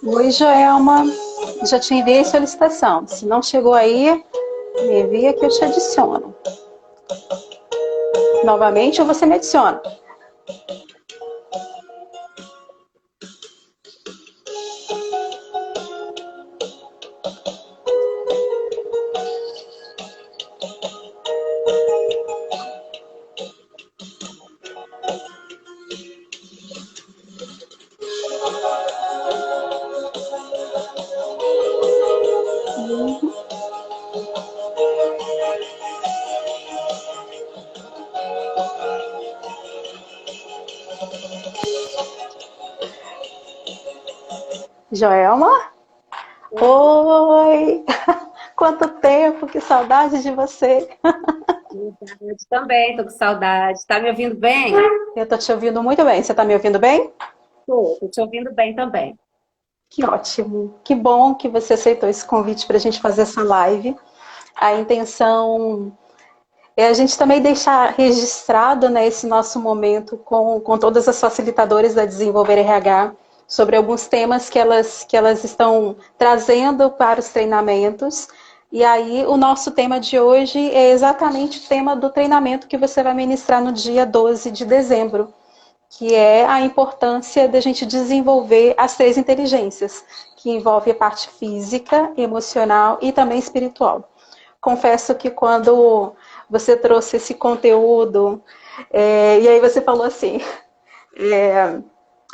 Oi, Joelma. Já te enviei solicitação. Se não chegou aí, me envia que eu te adiciono. Novamente, ou você me adiciona. Joelma? Oi! Quanto tempo, que saudade de você. Verdade, também, tô com saudade. Tá me ouvindo bem? Eu tô te ouvindo muito bem. Você tá me ouvindo bem? Tô te ouvindo bem também. Que ótimo. Que bom que você aceitou esse convite para a gente fazer essa live. A intenção é a gente também deixar registrado, né, esse nosso momento com todas as facilitadoras da Desenvolver RH sobre alguns temas que elas estão trazendo para os treinamentos. E aí, o nosso tema de hoje é exatamente o tema do treinamento que você vai ministrar no dia 12 de dezembro, que é a importância da gente desenvolver as três inteligências, que envolve a parte física, emocional e também espiritual. Confesso que quando você trouxe esse conteúdo, e aí você falou assim,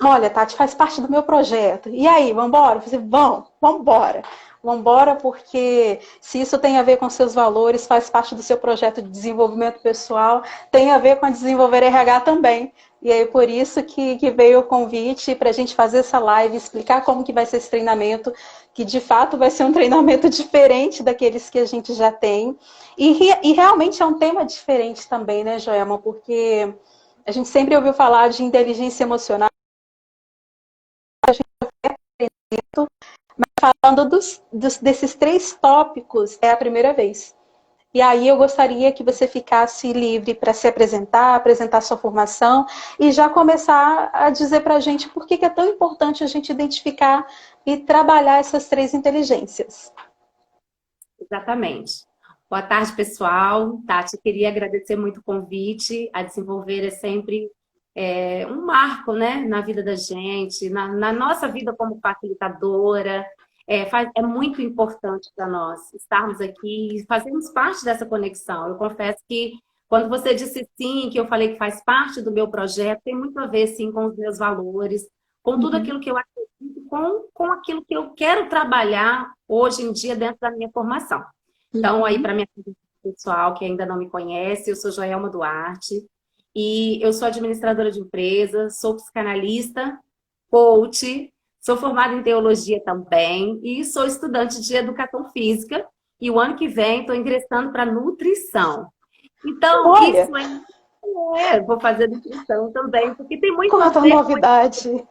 olha, Tati, faz parte do meu projeto. E aí, vamos embora? Eu falei, vamos embora. Vamos embora porque se isso tem a ver com seus valores, faz parte do seu projeto de desenvolvimento pessoal, tem a ver com a desenvolver RH também. E aí, por isso que veio o convite para a gente fazer essa live, explicar como que vai ser esse treinamento, que de fato vai ser um treinamento diferente daqueles que a gente já tem. E realmente é um tema diferente também, né, Joelma? Porque a gente sempre ouviu falar de inteligência emocional, falando desses três tópicos é a primeira vez. E aí eu gostaria que você ficasse livre para se apresentar, apresentar sua formação e já começar a dizer para a gente por que é tão importante a gente identificar e trabalhar essas três inteligências. Exatamente. Boa tarde, pessoal. Tati, queria agradecer muito o convite. A Desenvolver é sempre um marco, né, na vida da gente, na nossa vida como facilitadora. É muito importante para nós estarmos aqui e fazermos parte dessa conexão. Eu confesso que quando você disse sim, que eu falei que faz parte do meu projeto, tem muito a ver, sim, com os meus valores, com tudo Uhum. aquilo que eu acredito, com aquilo que eu quero trabalhar hoje em dia dentro da minha formação. Então, aí, Uhum. para minha pessoal que ainda não me conhece, eu sou Joelma Duarte e eu sou administradora de empresas, sou psicanalista, coach, sou formada em teologia também e sou estudante de educação física e o ano que vem estou ingressando para nutrição. Então, Olha, vou fazer nutrição também, porque tem muito a quanta ver com novidade.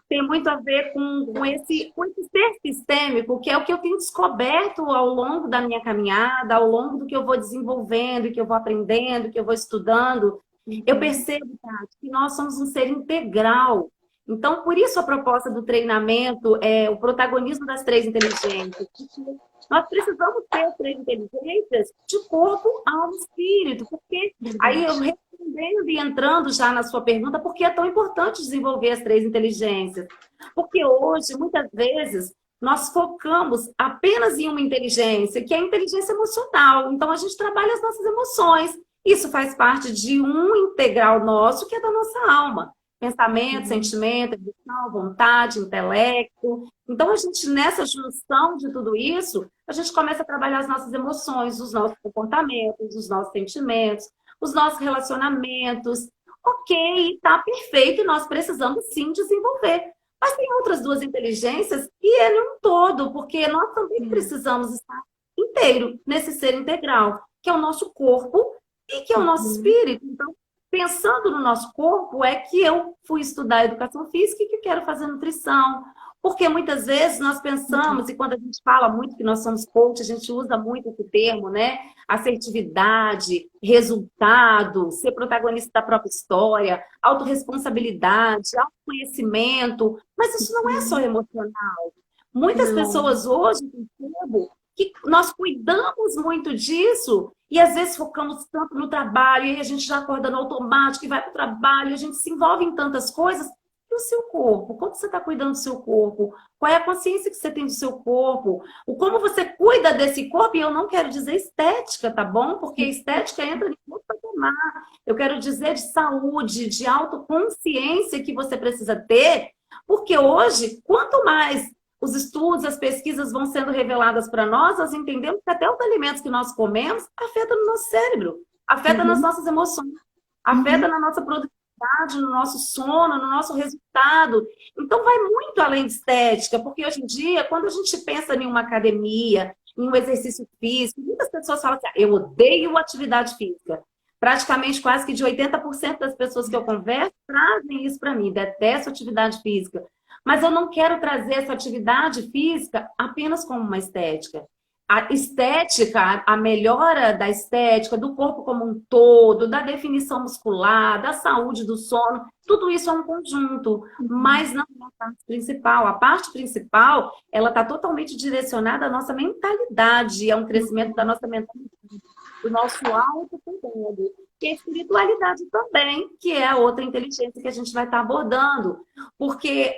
tem muito a ver com esse ser sistêmico, que é o que eu tenho descoberto ao longo da minha caminhada, ao longo do que eu vou desenvolvendo, que eu vou aprendendo, que eu vou estudando. Eu Uhum. percebo, Tati, que nós somos um ser integral. Então, por isso a proposta do treinamento é o protagonismo das três inteligências. Nós precisamos ter as três inteligências de corpo, alma e espírito, porque aí eu Verdade. respondendo e entrando já na sua pergunta, por que é tão importante desenvolver as três inteligências? Porque hoje, muitas vezes, nós focamos apenas em uma inteligência, que é a inteligência emocional. Então, a gente trabalha as nossas emoções. Isso faz parte de um integral nosso, que é da nossa alma. Pensamento, Uhum. sentimento, emoção, vontade, intelecto. Então, a gente, nessa junção de tudo isso, a gente começa a trabalhar as nossas emoções, os nossos comportamentos, os nossos sentimentos, os nossos relacionamentos. Ok, tá perfeito e nós precisamos sim desenvolver. Mas tem outras duas inteligências e ele é um todo, porque nós também Uhum. precisamos estar inteiro nesse ser integral, que é o nosso corpo e que é o nosso Uhum. espírito. Então, pensando no nosso corpo, é que eu fui estudar educação física e que quero fazer nutrição. Porque muitas vezes nós pensamos, e quando a gente fala muito que nós somos coach, a gente usa muito esse termo, né? Assertividade, resultado, ser protagonista da própria história, autorresponsabilidade, autoconhecimento. Mas isso não é só emocional. Muitas pessoas hoje percebem que nós cuidamos muito disso e às vezes focamos tanto no trabalho, e aí a gente já acorda no automático e vai para o trabalho, a gente se envolve em tantas coisas. E o seu corpo? Como você está cuidando do seu corpo? Qual é a consciência que você tem do seu corpo? O como você cuida desse corpo? E eu não quero dizer estética, tá bom? Porque estética entra em outro patamar. Eu quero dizer de saúde, de autoconsciência que você precisa ter, porque hoje, quanto mais os estudos, as pesquisas vão sendo reveladas para nós, nós entendemos que até os alimentos que nós comemos afetam no nosso cérebro, afeta nas nossas emoções, afeta na nossa produtividade, no nosso sono, no nosso resultado. Então vai muito além de estética, porque hoje em dia, quando a gente pensa em uma academia, em um exercício físico, muitas pessoas falam assim, eu odeio atividade física. Praticamente quase que de 80% das pessoas que eu converso trazem isso para mim, detesto atividade física. Mas eu não quero trazer essa atividade física apenas como uma estética. A estética, a melhora da estética, do corpo como um todo, da definição muscular, da saúde do sono, tudo isso é um conjunto, mas não é a parte principal. A parte principal, ela está totalmente direcionada à nossa mentalidade, a um crescimento da nossa mentalidade, do nosso autocuidado. E a espiritualidade também, que é a outra inteligência que a gente vai estar abordando. Porque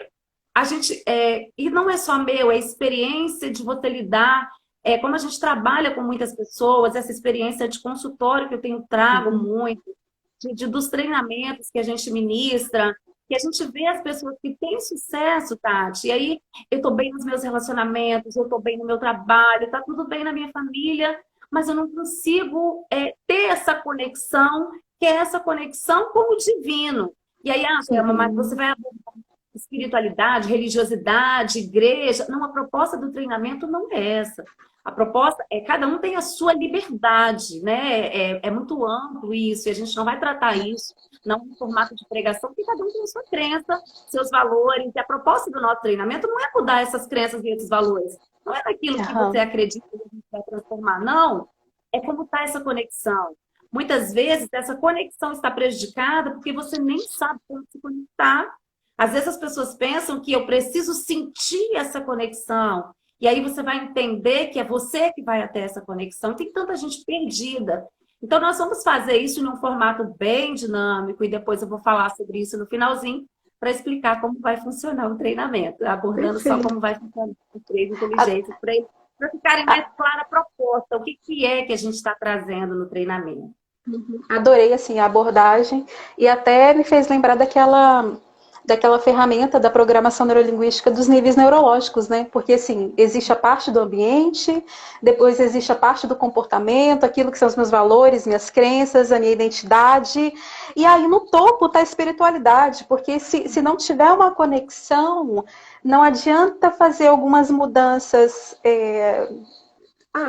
a gente, e não é só meu, é a experiência de você lidar, como a gente trabalha com muitas pessoas, essa experiência de consultório que eu tenho trago muito, dos treinamentos que a gente ministra, que a gente vê as pessoas que têm sucesso, Tati, e aí eu estou bem nos meus relacionamentos, eu estou bem no meu trabalho, está tudo bem na minha família, mas eu não consigo ter essa conexão, que é essa conexão com o divino. E aí, Angela, mas você vai abordar espiritualidade, religiosidade, igreja. Não, a proposta do treinamento não é essa. A proposta é cada um tem a sua liberdade, né? É muito amplo isso, e a gente não vai tratar isso não em formato de pregação, porque cada um tem a sua crença, seus valores. E a proposta do nosso treinamento não é mudar essas crenças e esses valores. Não é naquilo que você acredita que a gente vai transformar, não. É como está essa conexão. Muitas vezes essa conexão está prejudicada porque você nem sabe como se conectar. Às vezes as pessoas pensam que eu preciso sentir essa conexão. E aí você vai entender que é você que vai até essa conexão. Tem tanta gente perdida. Então nós vamos fazer isso em um formato bem dinâmico e depois eu vou falar sobre isso no finalzinho para explicar como vai funcionar o treinamento, abordando só como vai funcionar o treino de inteligência, para ficarem mais clara a proposta, o que é que a gente está trazendo no treinamento. Adorei assim, a abordagem e até me fez lembrar daquela ferramenta da programação neurolinguística dos níveis neurológicos, né? Porque, assim, existe a parte do ambiente, depois existe a parte do comportamento, aquilo que são os meus valores, minhas crenças, a minha identidade, e aí no topo está a espiritualidade, porque se não tiver uma conexão, não adianta fazer algumas mudanças...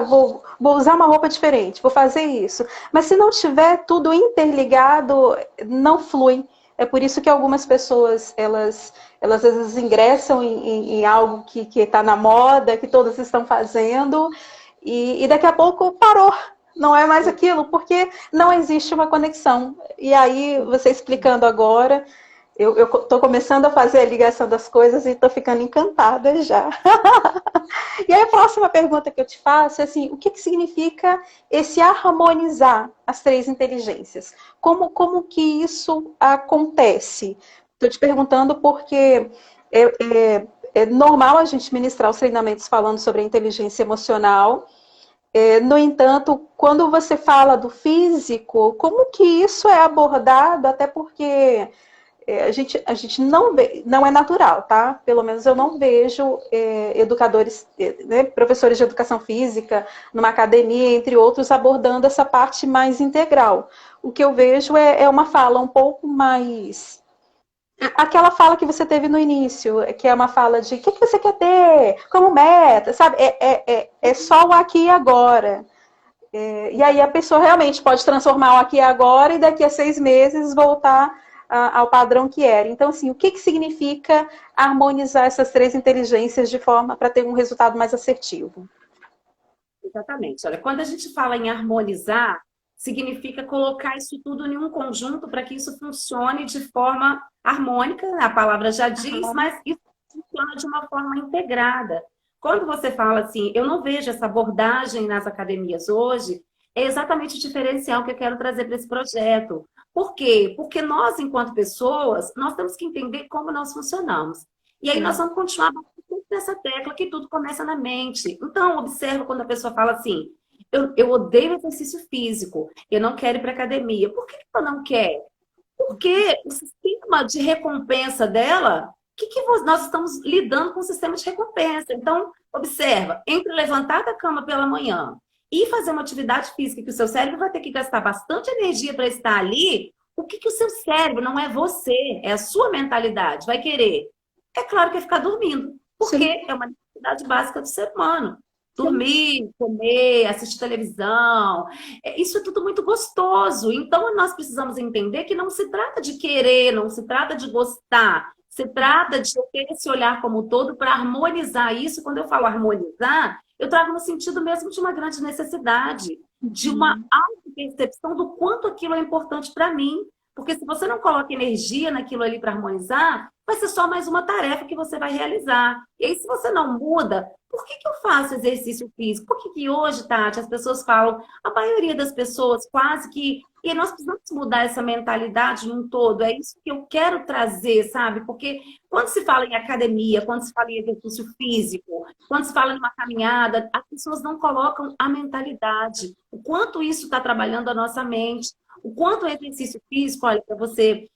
vou usar uma roupa diferente, vou fazer isso. Mas se não tiver tudo interligado, não flui. É por isso que algumas pessoas, elas às vezes ingressam em algo que está na moda, que todas estão fazendo, e daqui a pouco parou. Não é mais aquilo, porque não existe uma conexão. E aí, você explicando agora, eu estou começando a fazer a ligação das coisas e estou ficando encantada já. E aí a próxima pergunta que eu te faço é assim, o que significa esse harmonizar as três inteligências? Como que isso acontece? Estou te perguntando porque é normal a gente ministrar os treinamentos falando sobre a inteligência emocional. No entanto, quando você fala do físico, como que isso é abordado? Até porque... a gente não é natural, tá? Pelo menos eu não vejo educadores, professores de educação física, numa academia, entre outros, abordando essa parte mais integral. O que eu vejo é uma fala um pouco mais... Aquela fala que você teve no início, que é uma fala de o que você quer ter como meta, sabe? É só o aqui e agora. E aí a pessoa realmente pode transformar o aqui e agora e daqui a 6 meses voltar ao padrão que era. Então, assim, o que, que significa harmonizar essas três inteligências de forma para ter um resultado mais assertivo? Exatamente. Olha, quando a gente fala em harmonizar, significa colocar isso tudo em um conjunto para que isso funcione de forma harmônica, a palavra já diz, mas isso funciona de uma forma integrada. Quando você fala assim, eu não vejo essa abordagem nas academias hoje, é exatamente o diferencial que eu quero trazer para esse projeto. Por quê? Porque nós, enquanto pessoas, nós temos que entender como nós funcionamos. E aí nós vamos continuar batendo nessa tecla que tudo começa na mente. Então, observa quando a pessoa fala assim, eu odeio exercício físico, eu não quero ir para academia. Por que ela não quer? Porque o sistema de recompensa dela, nós estamos lidando com o sistema de recompensa. Então, observa, entre levantar da cama pela manhã e fazer uma atividade física que o seu cérebro vai ter que gastar bastante energia para estar ali, o que o seu cérebro, não é você, é a sua mentalidade, vai querer? É claro que é ficar dormindo, porque Sim. é uma necessidade básica do ser humano. Dormir, comer, assistir televisão, isso é tudo muito gostoso. Então, nós precisamos entender que não se trata de querer, não se trata de gostar, se trata de ter esse olhar como um todo para harmonizar isso. Quando eu falo harmonizar, eu trago no sentido mesmo de uma grande necessidade, de uma auto-percepção do quanto aquilo é importante para mim. Porque se você não coloca energia naquilo ali para harmonizar, vai ser só mais uma tarefa que você vai realizar. E aí, se você não muda, por que eu faço exercício físico? Por que hoje, Tati, as pessoas falam, a maioria das pessoas quase que... E nós precisamos mudar essa mentalidade num todo. É isso que eu quero trazer, sabe? Porque quando se fala em academia, quando se fala em exercício físico, quando se fala em uma caminhada, as pessoas não colocam a mentalidade. O quanto isso está trabalhando a nossa mente. O quanto o exercício físico, olha, para você,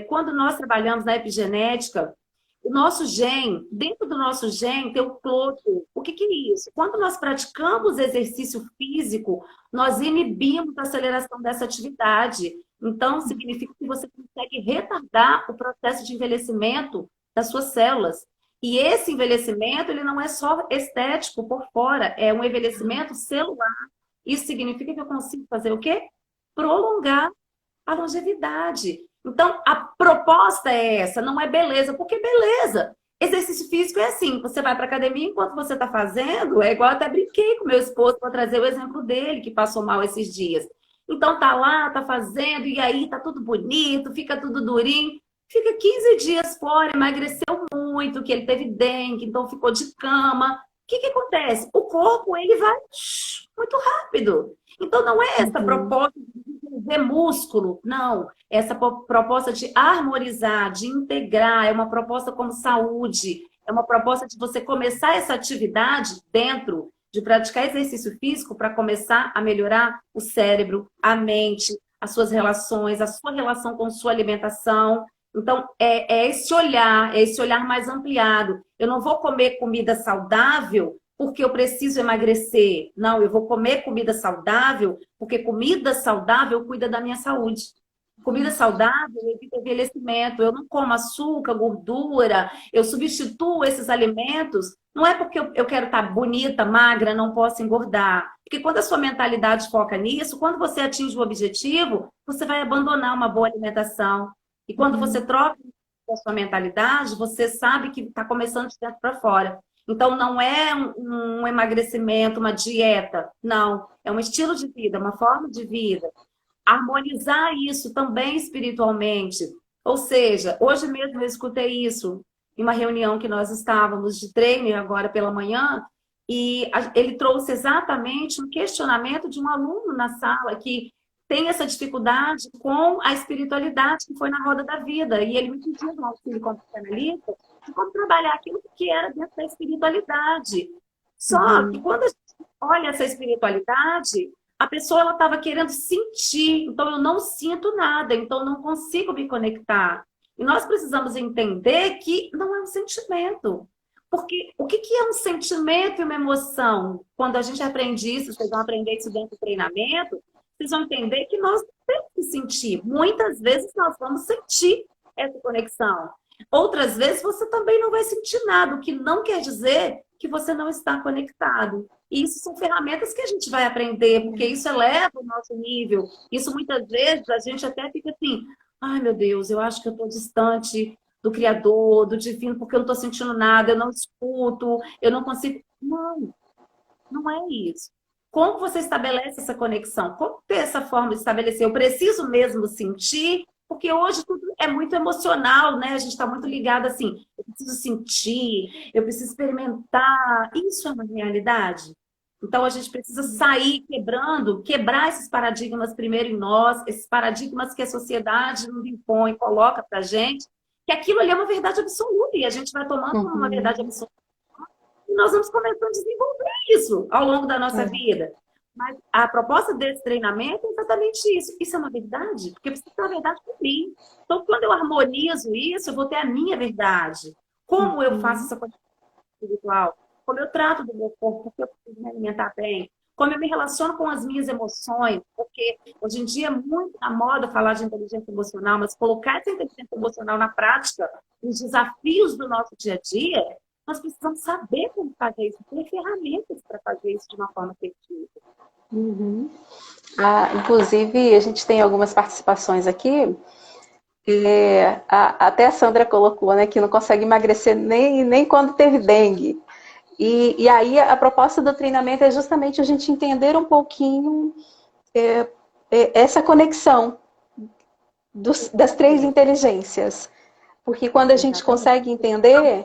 quando nós trabalhamos na epigenética, o nosso gene, dentro do nosso gene tem o clotho. O que é isso? Quando nós praticamos exercício físico, nós inibimos a aceleração dessa atividade. Então, significa que você consegue retardar o processo de envelhecimento das suas células. E esse envelhecimento, ele não é só estético por fora, é um envelhecimento celular. Isso significa que eu consigo fazer o quê? Prolongar a longevidade. Então, a proposta é essa, não é beleza, porque beleza. Exercício físico é assim, você vai para academia enquanto você está fazendo, é igual eu até brinquei com meu esposo para trazer o exemplo dele, que passou mal esses dias. Então, tá lá, tá fazendo, e aí tá tudo bonito, fica tudo durinho, fica 15 dias fora, emagreceu muito, que ele teve dengue, então ficou de cama. O que acontece? O corpo, ele vai muito rápido. Então, não é essa proposta de desenvolver músculo, não. Essa proposta de harmonizar, de integrar, é uma proposta como saúde, é uma proposta de você começar essa atividade dentro de praticar exercício físico para começar a melhorar o cérebro, a mente, as suas relações, a sua relação com sua alimentação. Então, é esse olhar mais ampliado. Eu não vou comer comida saudável porque eu preciso emagrecer. Não, eu vou comer comida saudável porque comida saudável cuida da minha saúde. Comida saudável evita envelhecimento. Eu não como açúcar, gordura, eu substituo esses alimentos. Não é porque eu quero estar bonita, magra, não posso engordar. Porque quando a sua mentalidade foca nisso, quando você atinge o objetivo, você vai abandonar uma boa alimentação. E quando você troca a sua mentalidade, você sabe que está começando de dentro para fora. Então, não é um emagrecimento, uma dieta. Não, é um estilo de vida, uma forma de vida. Harmonizar isso também espiritualmente. Ou seja, hoje mesmo eu escutei isso em uma reunião que nós estávamos de treino agora pela manhã, e ele trouxe exatamente um questionamento de um aluno na sala que tem essa dificuldade com a espiritualidade que foi na roda da vida. E ele me pediu um auxílio como psicanalista de como trabalhar aquilo que era dentro da espiritualidade. Só que quando a gente olha essa espiritualidade, a pessoa estava querendo sentir, então eu não sinto nada, então eu não consigo me conectar. E nós precisamos entender que não é um sentimento. Porque o que é um sentimento e uma emoção? Quando a gente aprende isso, vocês vão aprender isso dentro do treinamento, vocês vão entender que nós temos que sentir. Muitas vezes nós vamos sentir essa conexão. Outras vezes você também não vai sentir nada, o que não quer dizer que você não está conectado. E isso são ferramentas que a gente vai aprender, porque isso eleva o nosso nível. Isso muitas vezes a gente até fica assim, Ai, meu Deus, eu acho que eu estou distante do Criador, do Divino, porque eu não estou sentindo nada, eu não escuto, eu não consigo. Não, não é isso. Como você estabelece essa conexão? Como ter essa forma de estabelecer? Eu preciso mesmo sentir, porque hoje tudo é muito emocional, né? A gente está muito ligado assim, eu preciso sentir, eu preciso experimentar. Isso é uma realidade? Então a gente precisa sair quebrando, quebrar esses paradigmas primeiro em nós, esses paradigmas que a sociedade nos impõe, coloca pra gente, que aquilo ali é uma verdade absoluta, e a gente vai tomando como uma Uhum. verdade absoluta e nós vamos começando a desenvolver isso ao longo da nossa É. vida. Mas a proposta desse treinamento é exatamente isso. Isso é uma verdade? Porque precisa ter uma verdade por mim. Então, quando eu harmonizo isso, eu vou ter a minha verdade. Como eu faço Uhum. essa conexão espiritual? Como eu trato do meu corpo? Porque eu preciso me alimentar bem? Como eu me relaciono com as minhas emoções? Porque hoje em dia é muito na moda falar de inteligência emocional, mas colocar essa inteligência emocional na prática, nos desafios do nosso dia a dia, nós precisamos saber como fazer isso, ter ferramentas para fazer isso de uma forma efetiva. Uhum. Ah, inclusive, a gente tem algumas participações aqui. Até a Sandra colocou, né, que não consegue emagrecer nem quando teve dengue. E aí a proposta do treinamento é justamente a gente entender um pouquinho essa conexão das três Exatamente. inteligências. Porque quando a gente Exatamente. consegue entender.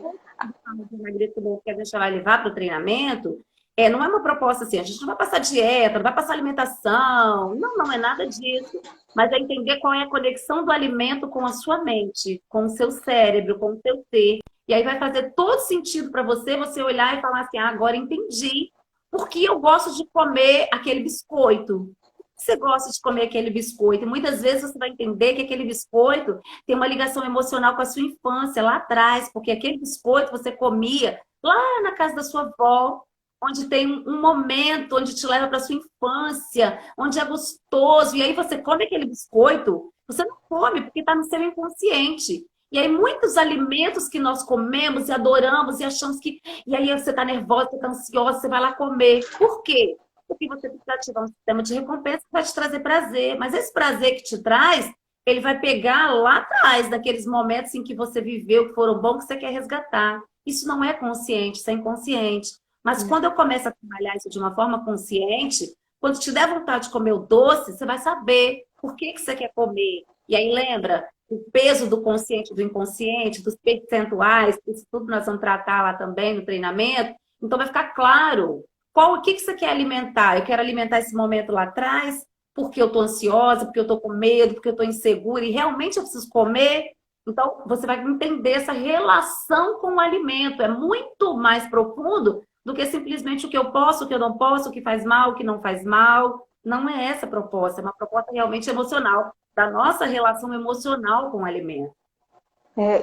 De emagrecimento que a gente vai levar para o treinamento, não é uma proposta assim, a gente não vai passar dieta, não vai passar alimentação, não, não é nada disso. Mas é entender qual é a conexão do alimento com a sua mente, com o seu cérebro, com o seu ser. E aí vai fazer todo sentido para você, você olhar e falar assim, ah, agora entendi porque eu gosto de comer aquele biscoito. Você gosta de comer aquele biscoito. E muitas vezes você vai entender que aquele biscoito tem uma ligação emocional com a sua infância, lá atrás, porque aquele biscoito você comia lá na casa da sua avó, onde tem um momento onde te leva para sua infância, onde é gostoso. E aí você come aquele biscoito, você não come porque está no seu inconsciente. E aí, muitos alimentos que nós comemos e adoramos e achamos que. E aí, você está nervosa, você está ansiosa, você vai lá comer. Por quê? Porque você precisa ativar um sistema de recompensa que vai te trazer prazer. Mas esse prazer que te traz, ele vai pegar lá atrás, daqueles momentos em que você viveu, que foram bons, que você quer resgatar. Isso não é consciente, isso é inconsciente. Mas quando eu começo a trabalhar isso de uma forma consciente, quando te der vontade de comer o doce, você vai saber por que você quer comer. E aí lembra o peso do consciente e do inconsciente, dos percentuais, isso tudo nós vamos tratar lá também no treinamento. Então vai ficar claro o que você quer alimentar. Eu quero alimentar esse momento lá atrás, porque eu estou ansiosa, porque eu estou com medo, porque eu estou insegura e realmente eu preciso comer. Então, você vai entender essa relação com o alimento. É muito mais profundo do que simplesmente o que eu posso, o que eu não posso, o que faz mal, o que não faz mal. Não é essa a proposta, é uma proposta realmente emocional, da nossa relação emocional com o alimento.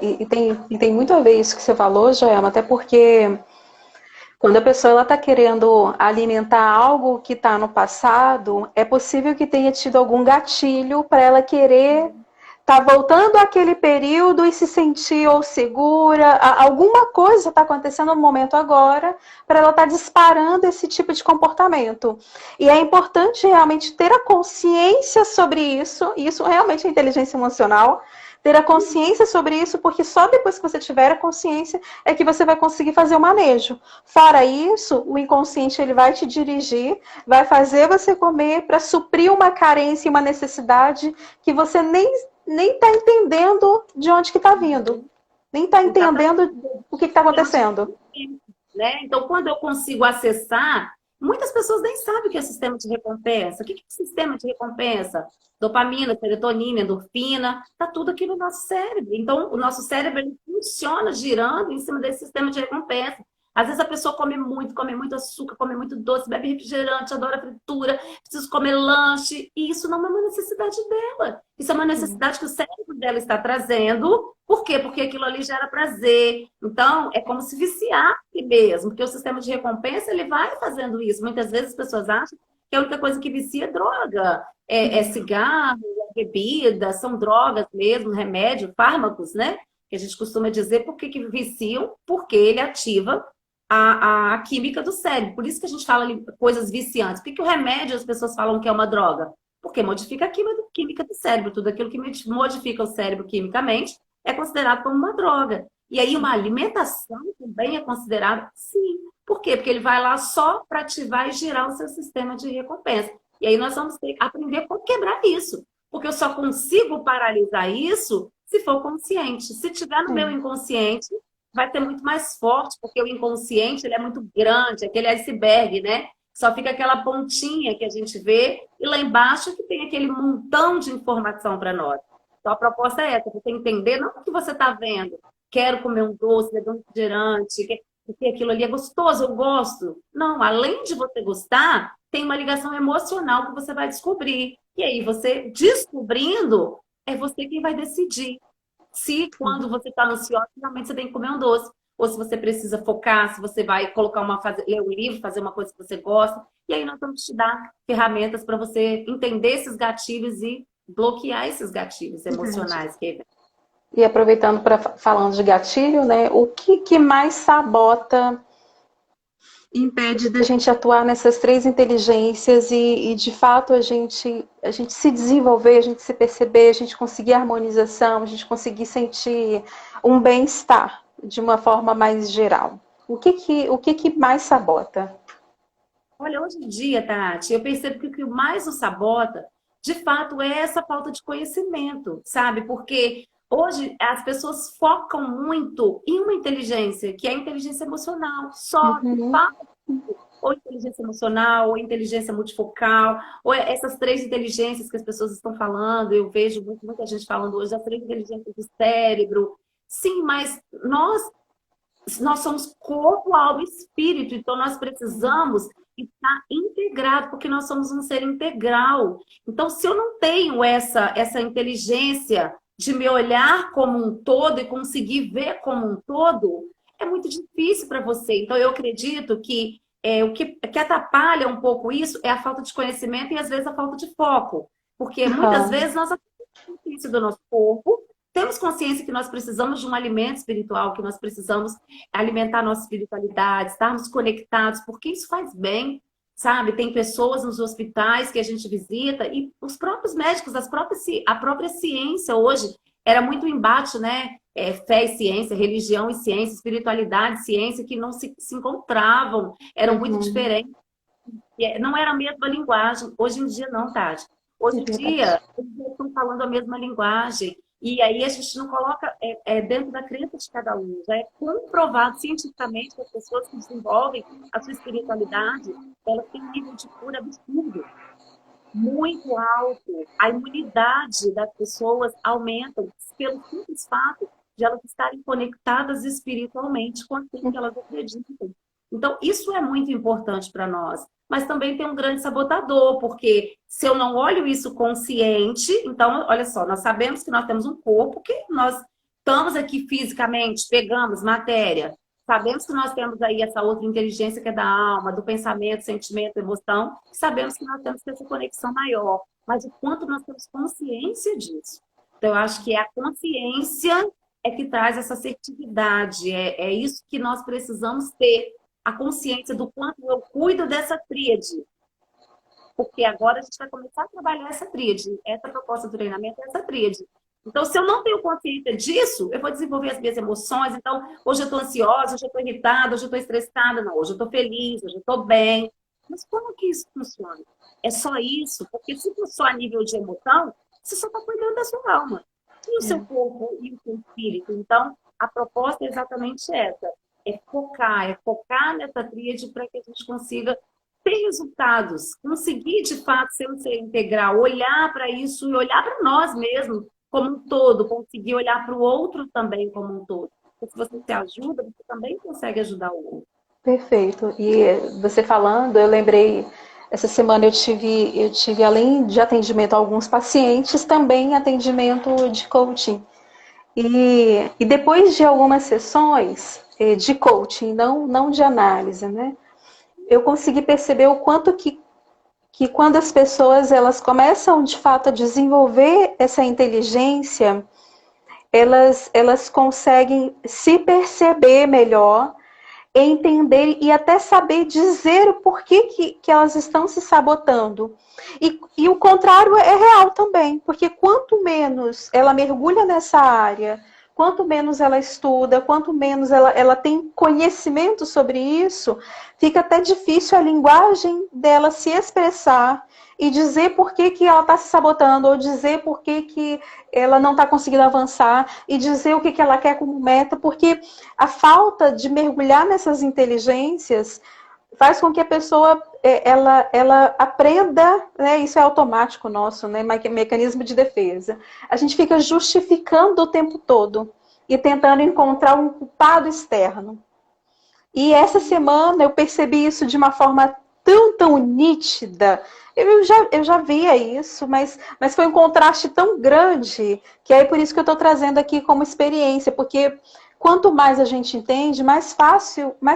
E tem muito a ver isso que você falou, Joelma, até porque quando a pessoa está querendo alimentar algo que está no passado, é possível que tenha tido algum gatilho para ela querer estar voltando àquele período e se sentir ou segura. Alguma coisa está acontecendo no momento agora para ela estar disparando esse tipo de comportamento. E é importante realmente ter a consciência sobre isso, e isso realmente é inteligência emocional, ter a consciência sobre isso, porque só depois que você tiver a consciência é que você vai conseguir fazer o manejo. Fora isso, o inconsciente ele vai te dirigir, vai fazer você comer para suprir uma carência e uma necessidade que você nem está entendendo de onde que está vindo. Nem está Exatamente. entendendo o que está acontecendo. Né? Então, quando eu consigo acessar, muitas pessoas nem sabem o que é sistema de recompensa. O que é sistema de recompensa? Dopamina, serotonina, endorfina, tá tudo aqui no nosso cérebro. Então, o nosso cérebro ele funciona girando em cima desse sistema de recompensa. Às vezes a pessoa come muito açúcar, come muito doce, bebe refrigerante, adora fritura, precisa comer lanche, e isso não é uma necessidade dela. Isso é uma necessidade que o cérebro dela está trazendo. Por quê? Porque aquilo ali gera prazer. Então, é como se viciasse mesmo, porque o sistema de recompensa ele vai fazendo isso. Muitas vezes as pessoas acham que a única coisa que vicia é droga, é cigarro, é bebida, são drogas mesmo, remédio, fármacos, né? Que a gente costuma dizer por que viciam, porque ele ativa a química do cérebro. Por isso que a gente fala ali coisas viciantes. Por que o remédio as pessoas falam que é uma droga? porque modifica a química do cérebro. Tudo aquilo que modifica o cérebro quimicamente é considerado como uma droga. E aí uma alimentação também é considerada, sim. Por quê? Porque ele vai lá só para ativar e girar o seu sistema de recompensa. E aí nós vamos ter que aprender como quebrar isso. Porque eu só consigo paralisar isso se for consciente. Se tiver no meu inconsciente, vai ter muito mais forte, porque o inconsciente ele é muito grande, aquele iceberg, né? Só fica aquela pontinha que a gente vê, e lá embaixo que tem aquele montão de informação para nós. Então a proposta é essa, você entender não o que você está vendo, quero comer um doce, beber um refrigerante, porque aquilo ali é gostoso, eu gosto. Não, além de você gostar, tem uma ligação emocional que você vai descobrir. E aí, você descobrindo, é você quem vai decidir. Se quando você está ansiosa, realmente você tem que comer um doce. Ou se você precisa focar, se você vai colocar ler um livro, fazer uma coisa que você gosta. E aí nós vamos te dar ferramentas para você entender esses gatilhos e bloquear esses gatilhos emocionais que E aproveitando para falando de gatilho, né? O que mais sabota, impede da gente atuar nessas três inteligências e de fato a gente se desenvolver, a gente se perceber, a gente conseguir harmonização, a gente conseguir sentir um bem-estar de uma forma mais geral. O que mais sabota? Olha, hoje em dia, Tati, eu percebo que o que mais nos sabota, de fato, é essa falta de conhecimento, sabe? Porque hoje as pessoas focam muito em uma inteligência, que é a inteligência emocional, só que fala ou inteligência emocional, ou inteligência multifocal, ou essas três inteligências que as pessoas estão falando, eu vejo muita gente falando hoje das três inteligências do cérebro. Sim, mas nós somos corpo, alma e espírito, então nós precisamos estar integrado, porque nós somos um ser integral. Então, se eu não tenho essa inteligência de me olhar como um todo e conseguir ver como um todo, é muito difícil para você. Então, eu acredito que o que atrapalha um pouco isso é a falta de conhecimento e, às vezes, a falta de foco. Porque, muitas vezes, nós temos consciência do nosso corpo, temos consciência que nós precisamos de um alimento espiritual, que nós precisamos alimentar a nossa espiritualidade, estarmos conectados, porque isso faz bem, sabe? Tem pessoas nos hospitais que a gente visita e os próprios médicos, a própria ciência hoje, era muito embate, né? Fé e ciência, religião e ciência, espiritualidade e ciência, que não se encontravam, eram muito diferentes. Não era a mesma linguagem. Hoje em dia não, Tati. Hoje em dia, eles estão falando a mesma linguagem. E aí a gente não coloca dentro da crença de cada um. Já é comprovado cientificamente que as pessoas que desenvolvem a sua espiritualidade, elas têm um nível de cura absurdo, muito alto. A imunidade das pessoas aumenta pelo simples fato de elas estarem conectadas espiritualmente com aquilo que elas acreditam. Então, isso é muito importante para nós. Mas também tem um grande sabotador, porque se eu não olho isso consciente, então, olha só, nós sabemos que nós temos um corpo, que nós estamos aqui fisicamente, pegamos matéria, sabemos que nós temos aí essa outra inteligência que é da alma, do pensamento, sentimento, emoção, sabemos que nós temos que ter essa conexão maior, mas o quanto nós temos consciência disso. Então, eu acho que é a consciência que traz essa assertividade, é isso que nós precisamos ter, a consciência do quanto eu cuido dessa tríade. Porque agora a gente vai começar a trabalhar essa tríade. Essa proposta do treinamento é essa tríade. Então, se eu não tenho consciência disso, eu vou desenvolver as minhas emoções. Então, hoje eu estou ansiosa, hoje eu estou irritada, hoje eu estou estressada. Não, hoje eu estou feliz, hoje eu estou bem. Mas como que isso funciona? É só isso? Porque se for só a nível de emoção, você só está cuidando da sua alma. E o seu corpo e o seu espírito. Então, a proposta é exatamente essa. É focar nessa tríade para que a gente consiga ter resultados, conseguir de fato ser um ser integral, olhar para isso e olhar para nós mesmos como um todo, conseguir olhar para o outro também como um todo. Porque se você se ajuda, você também consegue ajudar o outro. Perfeito. E você falando, eu lembrei, essa semana eu tive além de atendimento a alguns pacientes, também atendimento de coaching. E depois de algumas sessões de coaching, não de análise, né? Eu consegui perceber o quanto que quando as pessoas elas começam de fato a desenvolver essa inteligência, elas conseguem se perceber melhor, entender e até saber dizer o porquê que elas estão se sabotando. E o contrário é real também, porque quanto menos ela mergulha nessa área, quanto menos ela estuda, quanto menos ela tem conhecimento sobre isso, fica até difícil a linguagem dela se expressar e dizer por que ela está se sabotando, ou dizer por que ela não está conseguindo avançar, e dizer o que ela quer como meta, porque a falta de mergulhar nessas inteligências faz com que a pessoa ela aprenda, né, isso é automático nosso, né, mecanismo de defesa. A gente fica justificando o tempo todo e tentando encontrar um culpado externo. E essa semana eu percebi isso de uma forma tão nítida. Eu já via isso, mas foi um contraste tão grande, que é por isso que eu estou trazendo aqui como experiência, porque quanto mais a gente entende, mais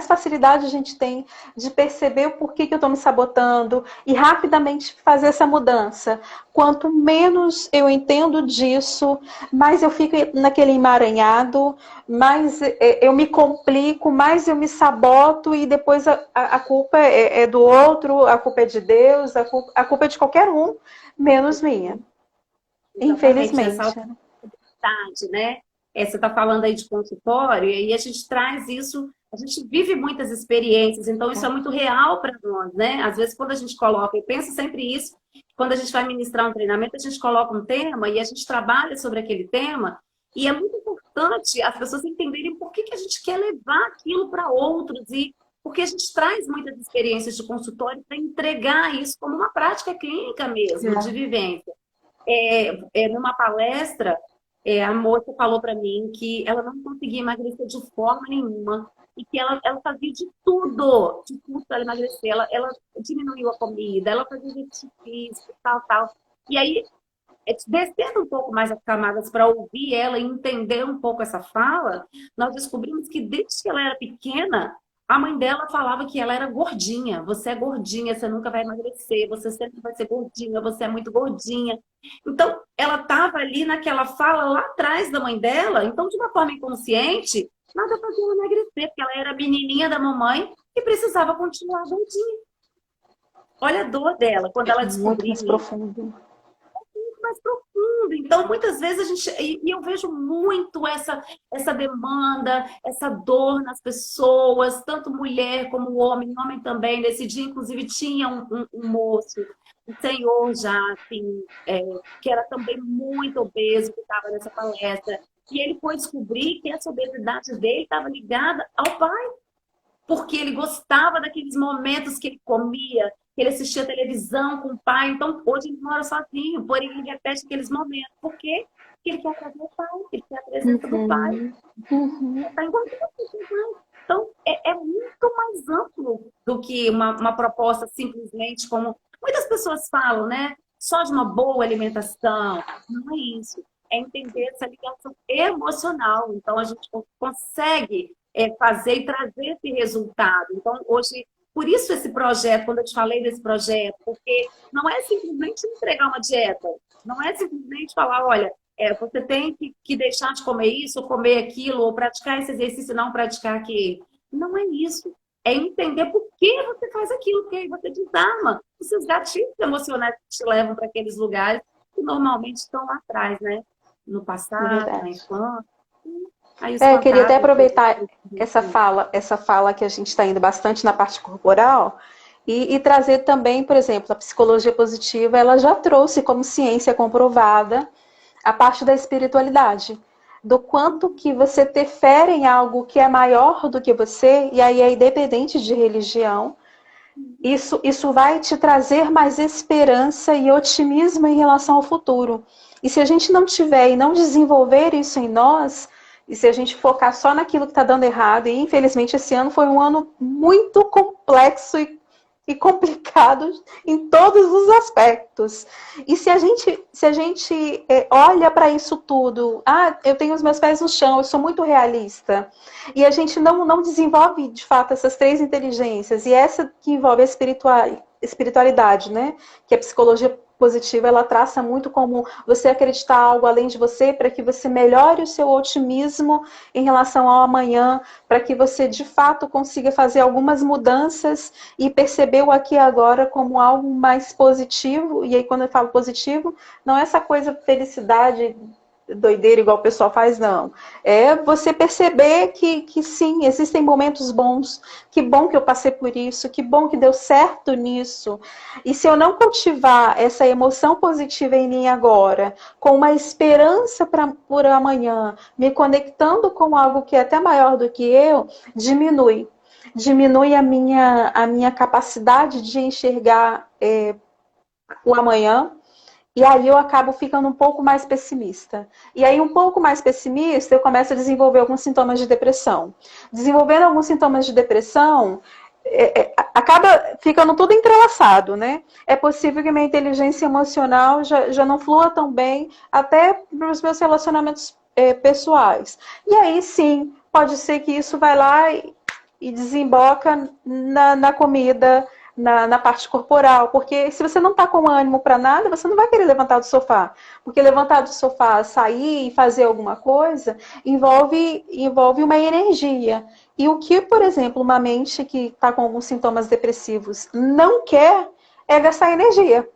facilidade a gente tem de perceber o porquê que eu estou me sabotando e rapidamente fazer essa mudança. Quanto menos eu entendo disso, mais eu fico naquele emaranhado, mais eu me complico, mais eu me saboto e depois a culpa é do outro, a culpa é de Deus, a culpa é de qualquer um, menos minha. Exatamente, Infelizmente. essa autoridade, né? Você está falando aí de consultório, e aí a gente traz isso, a gente vive muitas experiências, então isso é muito real para nós, né? Às vezes, quando a gente coloca, eu penso sempre isso, quando a gente vai ministrar um treinamento, a gente coloca um tema e a gente trabalha sobre aquele tema, e é muito importante as pessoas entenderem por que a gente quer levar aquilo para outros, e porque a gente traz muitas experiências de consultório para entregar isso como uma prática clínica mesmo, de vivência. Numa palestra, a moça falou para mim que ela não conseguia emagrecer de forma nenhuma e que ela fazia de tudo para emagrecer. Ela diminuiu a comida, ela fazia exercício físico, tal. E aí, descendo um pouco mais as camadas para ouvir ela e entender um pouco essa fala, nós descobrimos que desde que ela era pequena, a mãe dela falava que ela era gordinha. Você é gordinha, você nunca vai emagrecer, você sempre vai ser gordinha, você é muito gordinha. Então, ela estava ali naquela fala lá atrás da mãe dela, então, de uma forma inconsciente, nada fazia ela emagrecer, porque ela era a menininha da mamãe e precisava continuar gordinha. Olha a dor dela quando ela descobriu. Muito mais profundo. Mais profundo. Então, muitas vezes a gente... E eu vejo muito essa demanda, essa dor nas pessoas, tanto mulher como homem também. Nesse dia, inclusive, tinha um moço, um senhor já, assim, que era também muito obeso, que estava nessa palestra. E ele foi descobrir que essa obesidade dele estava ligada ao pai, porque ele gostava daqueles momentos que ele comia, que ele assistia televisão com o pai. Então, hoje ele mora sozinho, porém ele repete aqueles momentos. Por quê? Porque ele quer trazer o pai, ele quer a presença do pai. Ele está engordando. Então, é muito mais amplo do que uma proposta simplesmente como... Muitas pessoas falam, né? Só de uma boa alimentação. Não é isso. É entender essa ligação emocional. Então, a gente consegue fazer e trazer esse resultado. Então, hoje... Por isso esse projeto, quando eu te falei desse projeto, porque não é simplesmente entregar uma dieta, não é simplesmente falar, olha, você tem que deixar de comer isso, ou comer aquilo, ou praticar esse exercício e não praticar aquele. Não é isso. É entender por que você faz aquilo, porque aí você desarma os seus gatilhos emocionais que te levam para aqueles lugares que normalmente estão lá atrás, né? No passado, na infância. Eu queria até aproveitar essa fala que a gente está indo bastante na parte corporal e trazer também, por exemplo, a psicologia positiva, ela já trouxe como ciência comprovada a parte da espiritualidade, do quanto que você ter fé em algo que é maior do que você, e aí é independente de religião, isso vai te trazer mais esperança e otimismo em relação ao futuro. E se a gente não tiver e não desenvolver isso em nós... E se a gente focar só naquilo que está dando errado, e infelizmente esse ano foi um ano muito complexo e complicado em todos os aspectos. E se a gente olha para isso tudo, eu tenho os meus pés no chão, eu sou muito realista, e a gente não desenvolve de fato essas três inteligências, e essa que envolve a espiritualidade, né? Que é a psicologia positiva, ela traça muito como você acreditar algo além de você, para que você melhore o seu otimismo em relação ao amanhã, para que você de fato consiga fazer algumas mudanças e perceber o aqui e agora como algo mais positivo. E aí, quando eu falo positivo, não é essa coisa felicidade doideira igual o pessoal faz, não. É você perceber que sim, existem momentos bons, que bom que eu passei por isso, que bom que deu certo nisso. E se eu não cultivar essa emoção positiva em mim agora, com uma esperança por amanhã, me conectando com algo que é até maior do que eu, diminui. Diminui a minha capacidade de enxergar o amanhã, e aí eu acabo ficando um pouco mais pessimista. E aí, um pouco mais pessimista, eu começo a desenvolver alguns sintomas de depressão. Desenvolvendo alguns sintomas de depressão, acaba ficando tudo entrelaçado, né? É possível que minha inteligência emocional já não flua tão bem, até para os meus relacionamentos pessoais. E aí, sim, pode ser que isso vai lá e desemboca na comida, na parte corporal, porque se você não está com ânimo para nada, você não vai querer levantar do sofá, porque levantar do sofá, sair e fazer alguma coisa, envolve uma energia. E o que, por exemplo, uma mente que está com alguns sintomas depressivos não quer é gastar energia.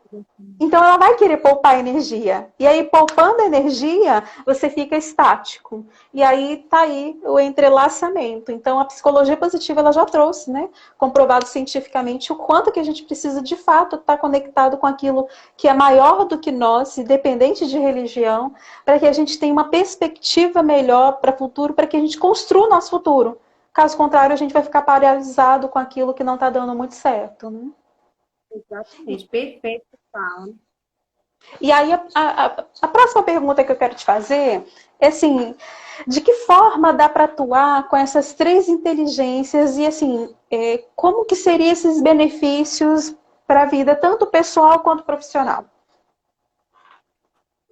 Então ela vai querer poupar energia. E aí, poupando energia, você fica estático. E aí tá aí o entrelaçamento. Então a psicologia positiva ela já trouxe, né? Comprovado cientificamente o quanto que a gente precisa de fato estar conectado com aquilo que é maior do que nós, independente de religião, para que a gente tenha uma perspectiva melhor para o futuro, para que a gente construa o nosso futuro. Caso contrário, a gente vai ficar paralisado com aquilo que não está dando muito certo, né? Exatamente, perfeito, fala. E aí, a próxima pergunta que eu quero te fazer é assim, de que forma dá para atuar com essas três inteligências e assim, como que seriam esses benefícios para a vida, tanto pessoal quanto profissional?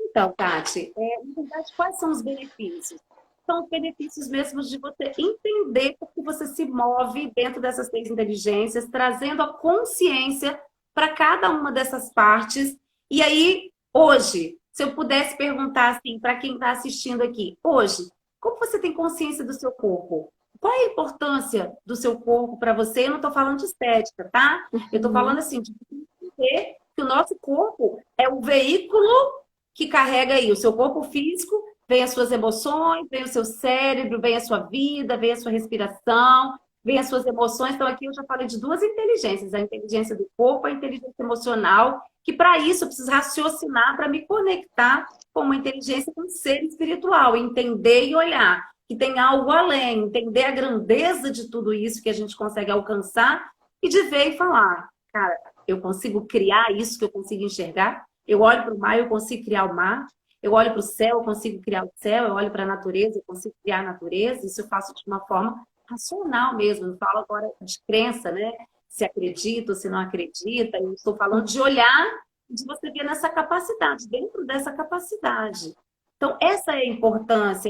Então, Tati, na verdade, quais são os benefícios? São os benefícios mesmos de você entender porque você se move dentro dessas três inteligências, trazendo a consciência para cada uma dessas partes. E aí, hoje, se eu pudesse perguntar assim, para quem está assistindo aqui, hoje, como você tem consciência do seu corpo? Qual é a importância do seu corpo para você? Eu não estou falando de estética, tá? Eu estou falando assim, de entender que o nosso corpo é o veículo que carrega aí o seu corpo físico, vem as suas emoções, vem o seu cérebro, vem a sua vida, vem a sua respiração, vem as suas emoções. Então, aqui eu já falei de duas inteligências: a inteligência do corpo, a inteligência emocional, que para isso eu preciso raciocinar para me conectar com uma inteligência com um ser espiritual, entender e olhar que tem algo além, entender a grandeza de tudo isso que a gente consegue alcançar e de ver e falar, cara, eu consigo criar isso que eu consigo enxergar. Eu olho para o mar, eu consigo criar o mar. Eu olho para o céu, eu consigo criar o céu. Eu olho para a natureza, eu consigo criar a natureza. Isso eu faço de uma forma racional mesmo. Não falo agora de crença, né? Se acredita ou se não acredita. Eu estou falando de olhar, de você ver nessa capacidade, dentro dessa capacidade. Então, essa é a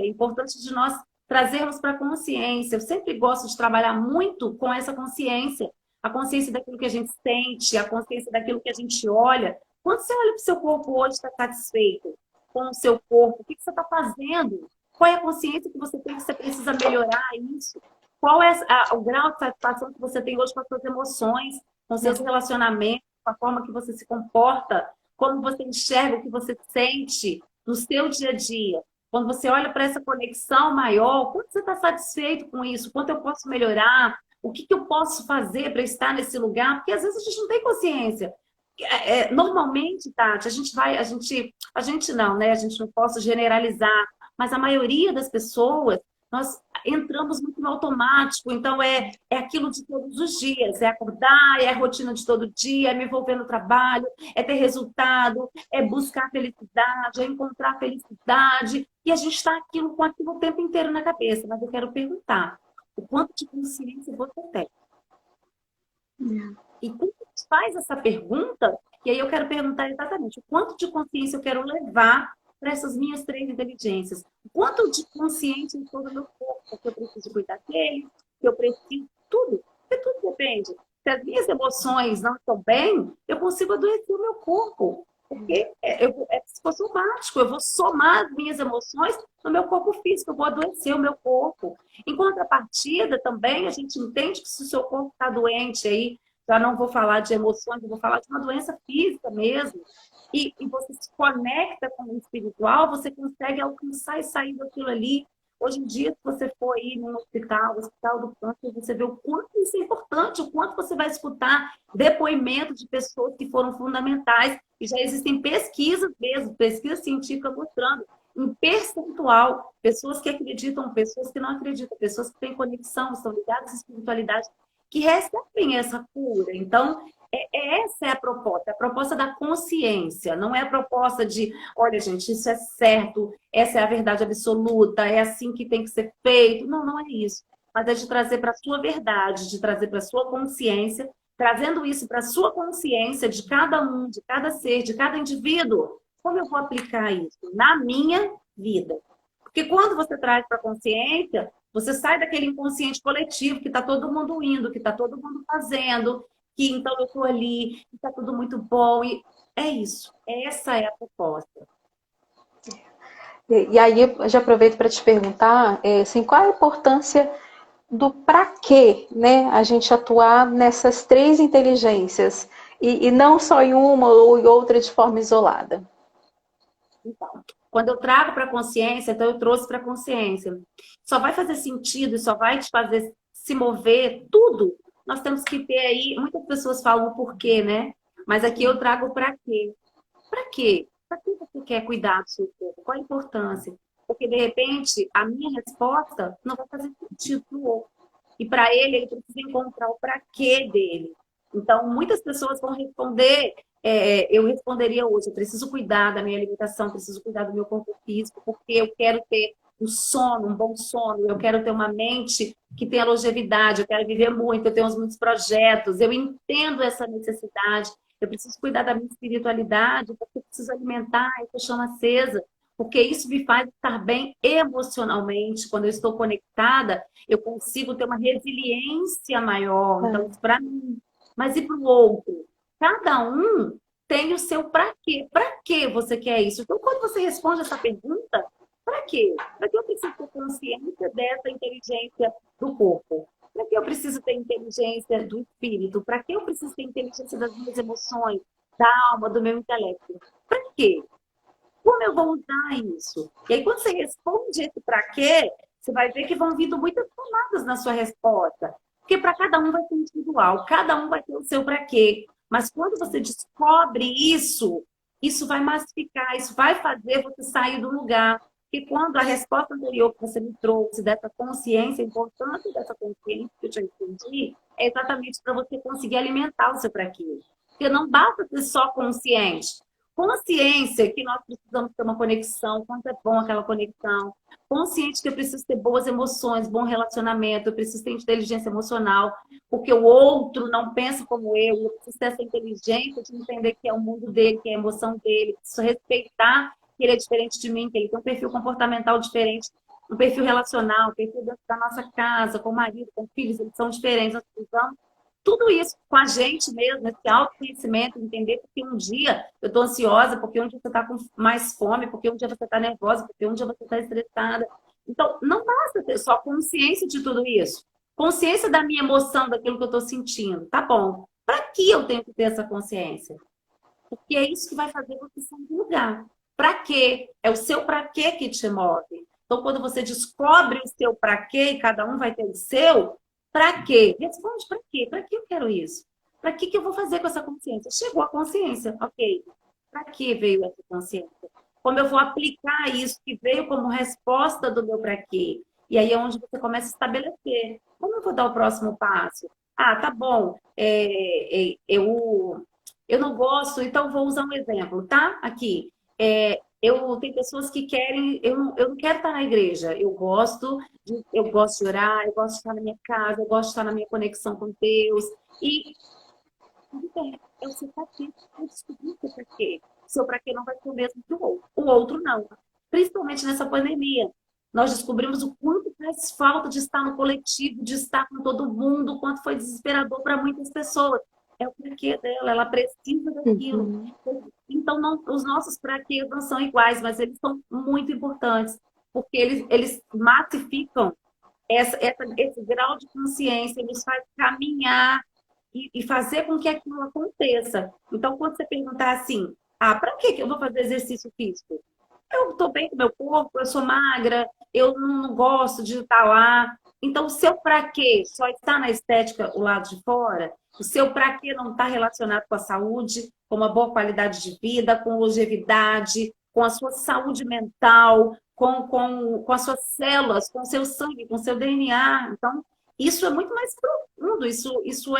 importância de nós trazermos para a consciência. Eu sempre gosto de trabalhar muito com essa consciência. A consciência daquilo que a gente sente, a consciência daquilo que a gente olha. Quando você olha para o seu corpo hoje, está satisfeito com o seu corpo? O que você está fazendo? Qual é a consciência que você tem que você precisa melhorar isso? Qual é o grau de satisfação que você tem hoje com as suas emoções, com seus relacionamentos, com a forma que você se comporta, quando você enxerga o que você sente no seu dia a dia? Quando você olha para essa conexão maior, quanto você está satisfeito com isso? Quanto eu posso melhorar? O que eu posso fazer para estar nesse lugar? Porque às vezes a gente não tem consciência. Normalmente, Tati, a gente não, né? A gente não posso generalizar, mas a maioria das pessoas, nós entramos muito no automático, então é aquilo de todos os dias, é acordar, é a rotina de todo dia, é me envolver no trabalho, é ter resultado, é buscar felicidade, é encontrar felicidade, e a gente está com aquilo o tempo inteiro na cabeça, mas eu quero perguntar, o quanto de consciência você tem? E quando a gente faz essa pergunta, e aí eu quero perguntar exatamente o quanto de consciência eu quero levar para essas minhas três inteligências. O quanto de consciência em todo o meu corpo, que eu preciso cuidar dele, que eu preciso, tudo. Porque tudo depende. Se as minhas emoções não estão bem, eu consigo adoecer o meu corpo. Porque é psicossomático, eu vou somar as minhas emoções no meu corpo físico, eu vou adoecer o meu corpo. Em contrapartida, também, a gente entende que se o seu corpo está doente aí, já não vou falar de emoções, eu vou falar de uma doença física mesmo, e você se conecta com o espiritual, você consegue alcançar e sair daquilo ali. Hoje em dia, se você for aí num hospital, hospital do câncer, você vê o quanto isso é importante, o quanto você vai escutar depoimentos de pessoas que foram fundamentais. E já existem pesquisas mesmo, pesquisa científica mostrando, em percentual, pessoas que acreditam, pessoas que não acreditam, pessoas que têm conexão, estão ligadas à espiritualidade, que recebem essa cura. Então, essa é a proposta da consciência, não é a proposta de, olha, gente, isso é certo, essa é a verdade absoluta, é assim que tem que ser feito. Não, não é isso. Mas é de trazer para a sua verdade, de trazer para a sua consciência, trazendo isso para a sua consciência de cada um, de cada ser, de cada indivíduo. Como eu vou aplicar isso na minha vida? Porque quando você traz para a consciência, você sai daquele inconsciente coletivo que está todo mundo indo, que está todo mundo fazendo, que então eu estou ali, que está tudo muito bom. E é isso. Essa é a proposta. E aí eu já aproveito para te perguntar, assim, qual a importância do para quê, né, a gente atuar nessas três inteligências e não só em uma ou em outra de forma isolada? Então, quando eu trago para a consciência, então eu trouxe para a consciência. Só vai fazer sentido, só vai te fazer se mover, tudo. Nós temos que ter aí, muitas pessoas falam o porquê, né? Mas aqui eu trago para quê. Para quê? Para que você quer cuidar do seu corpo? Qual a importância? Porque, de repente, a minha resposta não vai fazer sentido para o outro. E para ele precisa encontrar o para quê dele. Então, muitas pessoas vão responder, eu responderia hoje, eu preciso cuidar da minha alimentação, preciso cuidar do meu corpo físico, porque eu quero ter um sono, um bom sono, eu quero ter uma mente que tenha longevidade, eu quero viver muito, eu tenho muitos projetos, eu entendo essa necessidade, eu preciso cuidar da minha espiritualidade, porque eu preciso alimentar essa chama acesa, porque isso me faz estar bem emocionalmente. Quando eu estou conectada, eu consigo ter uma resiliência maior. Então, isso para mim. Mas e para o outro? Cada um tem o seu para quê. Para que você quer isso? Então, quando você responde essa pergunta, para quê? Para que eu preciso ter consciência dessa inteligência do corpo? Para que eu preciso ter inteligência do espírito? Para que eu preciso ter inteligência das minhas emoções, da alma, do meu intelecto? Para quê? Como eu vou usar isso? E aí, quando você responde esse para quê, você vai ver que vão vindo muitas camadas na sua resposta. Porque para cada um vai ser individual, cada um vai ter o seu para quê. Mas quando você descobre isso, isso vai massificar, isso vai fazer você sair do lugar. Porque quando a resposta anterior que você me trouxe, dessa consciência, a importância dessa consciência que eu já entendi, é exatamente para você conseguir alimentar o seu para quê. Porque não basta ser só consciente. Consciência que nós precisamos ter uma conexão, quanto é bom aquela conexão. Consciente que eu preciso ter boas emoções, bom relacionamento, eu preciso ter inteligência emocional, porque o outro não pensa como eu preciso ter essa inteligência de entender que é o mundo dele, que é a emoção dele, preciso respeitar que ele é diferente de mim, que ele tem um perfil comportamental diferente, um perfil relacional, um perfil dentro da nossa casa, com o marido, com filhos, eles são diferentes, nós precisamos tudo isso com a gente mesmo, esse autoconhecimento, entender porque um dia eu estou ansiosa, porque um dia você está com mais fome, porque um dia você está nervosa, porque um dia você está estressada. Então, não basta ter só consciência de tudo isso. Consciência da minha emoção, daquilo que eu estou sentindo. Tá bom. Para que eu tenho que ter essa consciência? Porque é isso que vai fazer você sair do lugar. Para quê? É o seu para quê que te move. Então, quando você descobre o seu para quê, e cada um vai ter o seu, para quê? Responde para quê? Para que eu quero isso? Para que eu vou fazer com essa consciência? Chegou a consciência, ok. Para que veio essa consciência? Como eu vou aplicar isso que veio como resposta do meu para quê? E aí é onde você começa a estabelecer. Como eu vou dar o próximo passo? Ah, tá bom. Eu não gosto, então vou usar um exemplo, tá? Aqui. Tem pessoas que querem, eu não quero estar na igreja, eu gosto de orar, eu gosto de estar na minha casa, eu gosto de estar na minha conexão com Deus. E é o seu para quê? Eu descobri o seu para quê. O seu para quê não vai ser o mesmo que o outro. O outro não. Principalmente nessa pandemia. Nós descobrimos o quanto faz falta de estar no coletivo, de estar com todo mundo, o quanto foi desesperador para muitas pessoas. É o porquê dela, ela precisa daquilo. Então, não, os nossos praquetas não são iguais, mas eles são muito importantes, porque eles massificam esse grau de consciência, eles fazem caminhar e fazer com que aquilo aconteça. Então, quando você perguntar assim, para que eu vou fazer exercício físico? Eu estou bem com o meu corpo, eu sou magra, eu não gosto de estar lá. Então, o seu para quê só está na estética, o lado de fora? O seu para quê não está relacionado com a saúde, com uma boa qualidade de vida, com longevidade, com a sua saúde mental, com as suas células, com o seu sangue, com o seu DNA. Então, isso é muito mais profundo, isso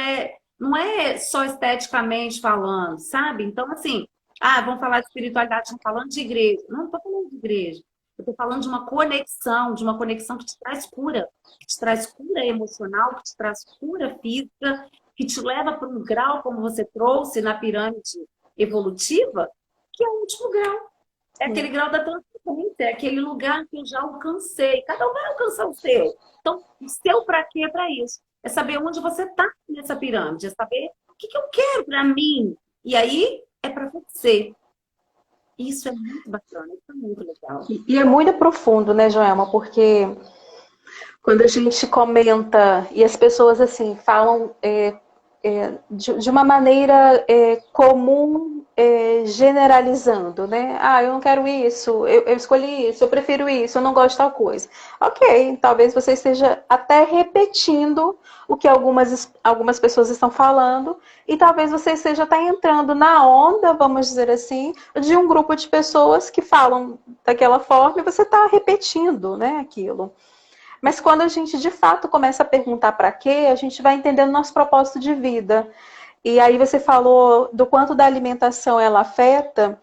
não é só esteticamente falando, sabe? Então, assim, vamos falar de espiritualidade, estamos falando de igreja. Não estou falando de igreja. Eu estou falando de uma conexão que te traz cura, que te traz cura emocional, que te traz cura física, que te leva para um grau, como você trouxe na pirâmide evolutiva, que é o último grau. É aquele grau da transcendência, é aquele lugar que eu já alcancei. Cada um vai alcançar o seu. Então, o seu para quê é para isso. É saber onde você está nessa pirâmide, é saber o que eu quero para mim. E aí, é para você. Isso é muito bacana, isso é muito legal. E é muito profundo, né, Joelma? Porque quando a gente comenta e as pessoas assim falam de uma maneira comum, generalizando, né? Eu não quero isso, eu escolhi isso, eu prefiro isso, eu não gosto de tal coisa. Ok, talvez você esteja até repetindo o que algumas pessoas estão falando e talvez você esteja até entrando na onda, vamos dizer assim, de um grupo de pessoas que falam daquela forma e você está repetindo, né, aquilo. Mas quando a gente, de fato, começa a perguntar para quê, a gente vai entendendo nosso propósito de vida. E aí você falou do quanto da alimentação ela afeta.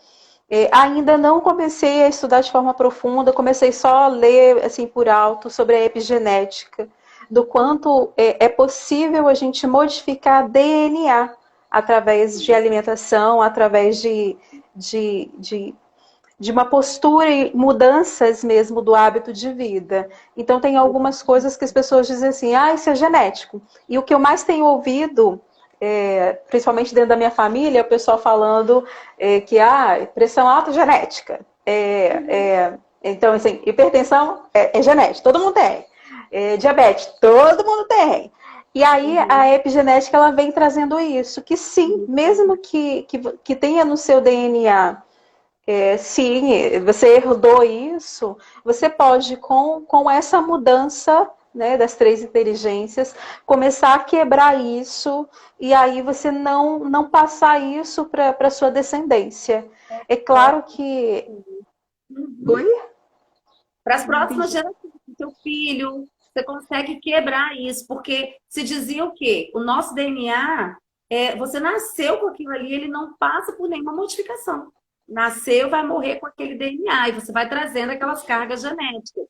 Ainda não comecei a estudar de forma profunda, comecei só a ler, assim, por alto, sobre a epigenética, do quanto é possível a gente modificar DNA através de alimentação, através de uma postura e mudanças mesmo do hábito de vida. Então, tem algumas coisas que as pessoas dizem assim, isso é genético. E o que eu mais tenho ouvido, principalmente dentro da minha família, é o pessoal falando que pressão alta é genética. Então, assim, hipertensão é genética, todo mundo tem. Diabetes, todo mundo tem. E aí, a epigenética, ela vem trazendo isso, que sim, mesmo que tenha no seu DNA... sim, você herdou isso, você pode, com essa mudança, né, das 3 inteligências, começar a quebrar isso e aí você não passar isso para a sua descendência. É claro que... Oi? Para as próximas gerações, seu filho, você consegue quebrar isso, porque se dizia o quê? O nosso DNA, você nasceu com aquilo ali, ele não passa por nenhuma modificação. Nasceu, vai morrer com aquele DNA e você vai trazendo aquelas cargas genéticas.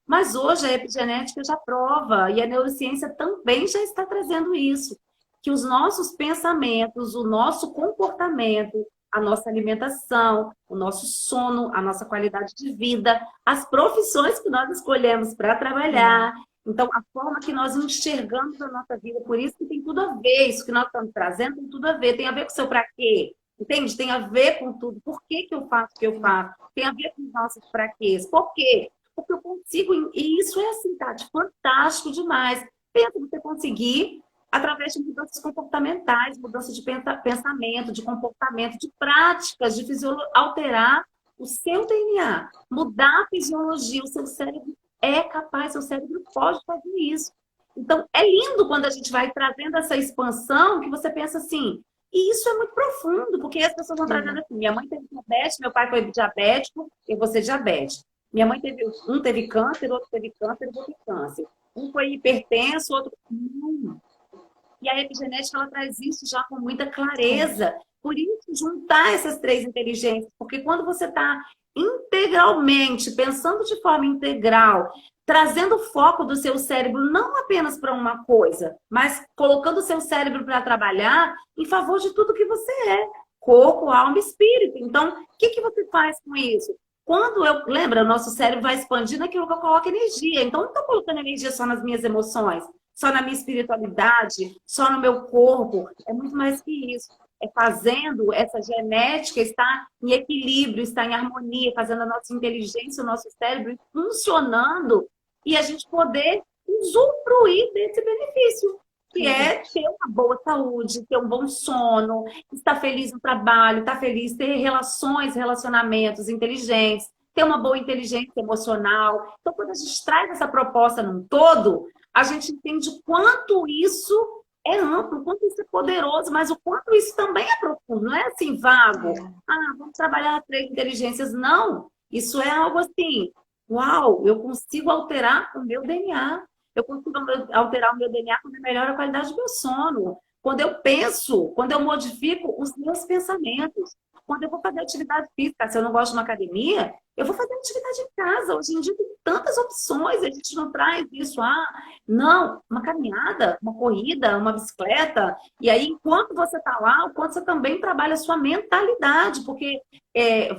Mas hoje a epigenética já prova e a neurociência também já está trazendo isso, que os nossos pensamentos, o nosso comportamento, a nossa alimentação, o nosso sono, a nossa qualidade de vida, as profissões que nós escolhemos para trabalhar, então a forma que nós enxergamos a nossa vida, por isso que tem tudo a ver, isso que nós estamos trazendo tem tudo a ver com o seu para quê. Entende? Tem a ver com tudo. Por que eu faço o que eu faço? Tem a ver com os nossos fraquezas. Por quê? Porque eu consigo... E isso é assim, Tati, fantástico demais. Pensa você conseguir, através de mudanças comportamentais, mudanças de pensamento, de comportamento, de práticas, de alterar o seu DNA, mudar a fisiologia. O seu cérebro é capaz, seu cérebro pode fazer isso. Então, é lindo quando a gente vai trazendo essa expansão que você pensa assim... E isso é muito profundo, porque as pessoas vão trazendo assim, minha mãe teve diabetes, meu pai foi diabético, eu vou ser diabético. Minha mãe um teve câncer, outro teve câncer, eu vou ter câncer. Um foi hipertenso, outro... Não. E a epigenética, ela traz isso já com muita clareza. Por isso, juntar essas 3 inteligências, porque quando você está integralmente, pensando de forma integral, trazendo o foco do seu cérebro não apenas para uma coisa, mas colocando o seu cérebro para trabalhar em favor de tudo que você é. Corpo, alma e espírito. Então, o que você faz com isso? Lembra, o nosso cérebro vai expandindo aquilo que eu coloco energia. Então, não estou colocando energia só nas minhas emoções, só na minha espiritualidade, só no meu corpo. É muito mais que isso. fazendo essa genética estar em equilíbrio, estar em harmonia, fazendo a nossa inteligência, o nosso cérebro funcionando e a gente poder usufruir desse benefício, que é ter uma boa saúde, ter um bom sono, estar feliz no trabalho, estar feliz, ter relacionamentos inteligentes, ter uma boa inteligência emocional. Então, quando a gente traz essa proposta num todo, a gente entende o quanto isso é amplo, o quanto isso é poderoso, mas o quanto isso também é profundo. Não é assim vago. Ah, vamos trabalhar 3 inteligências. Não. Isso é algo assim, uau, eu consigo alterar o meu DNA. Eu consigo alterar o meu DNA quando melhora a qualidade do meu sono. Quando eu penso, quando eu modifico os meus pensamentos. Quando eu vou fazer atividade física, se eu não gosto de uma academia, eu vou fazer atividade em casa. Hoje em dia tem tantas opções, a gente não traz isso. Ah, não, uma caminhada, uma corrida, uma bicicleta. E aí, enquanto você está lá, o quanto você também trabalha a sua mentalidade, porque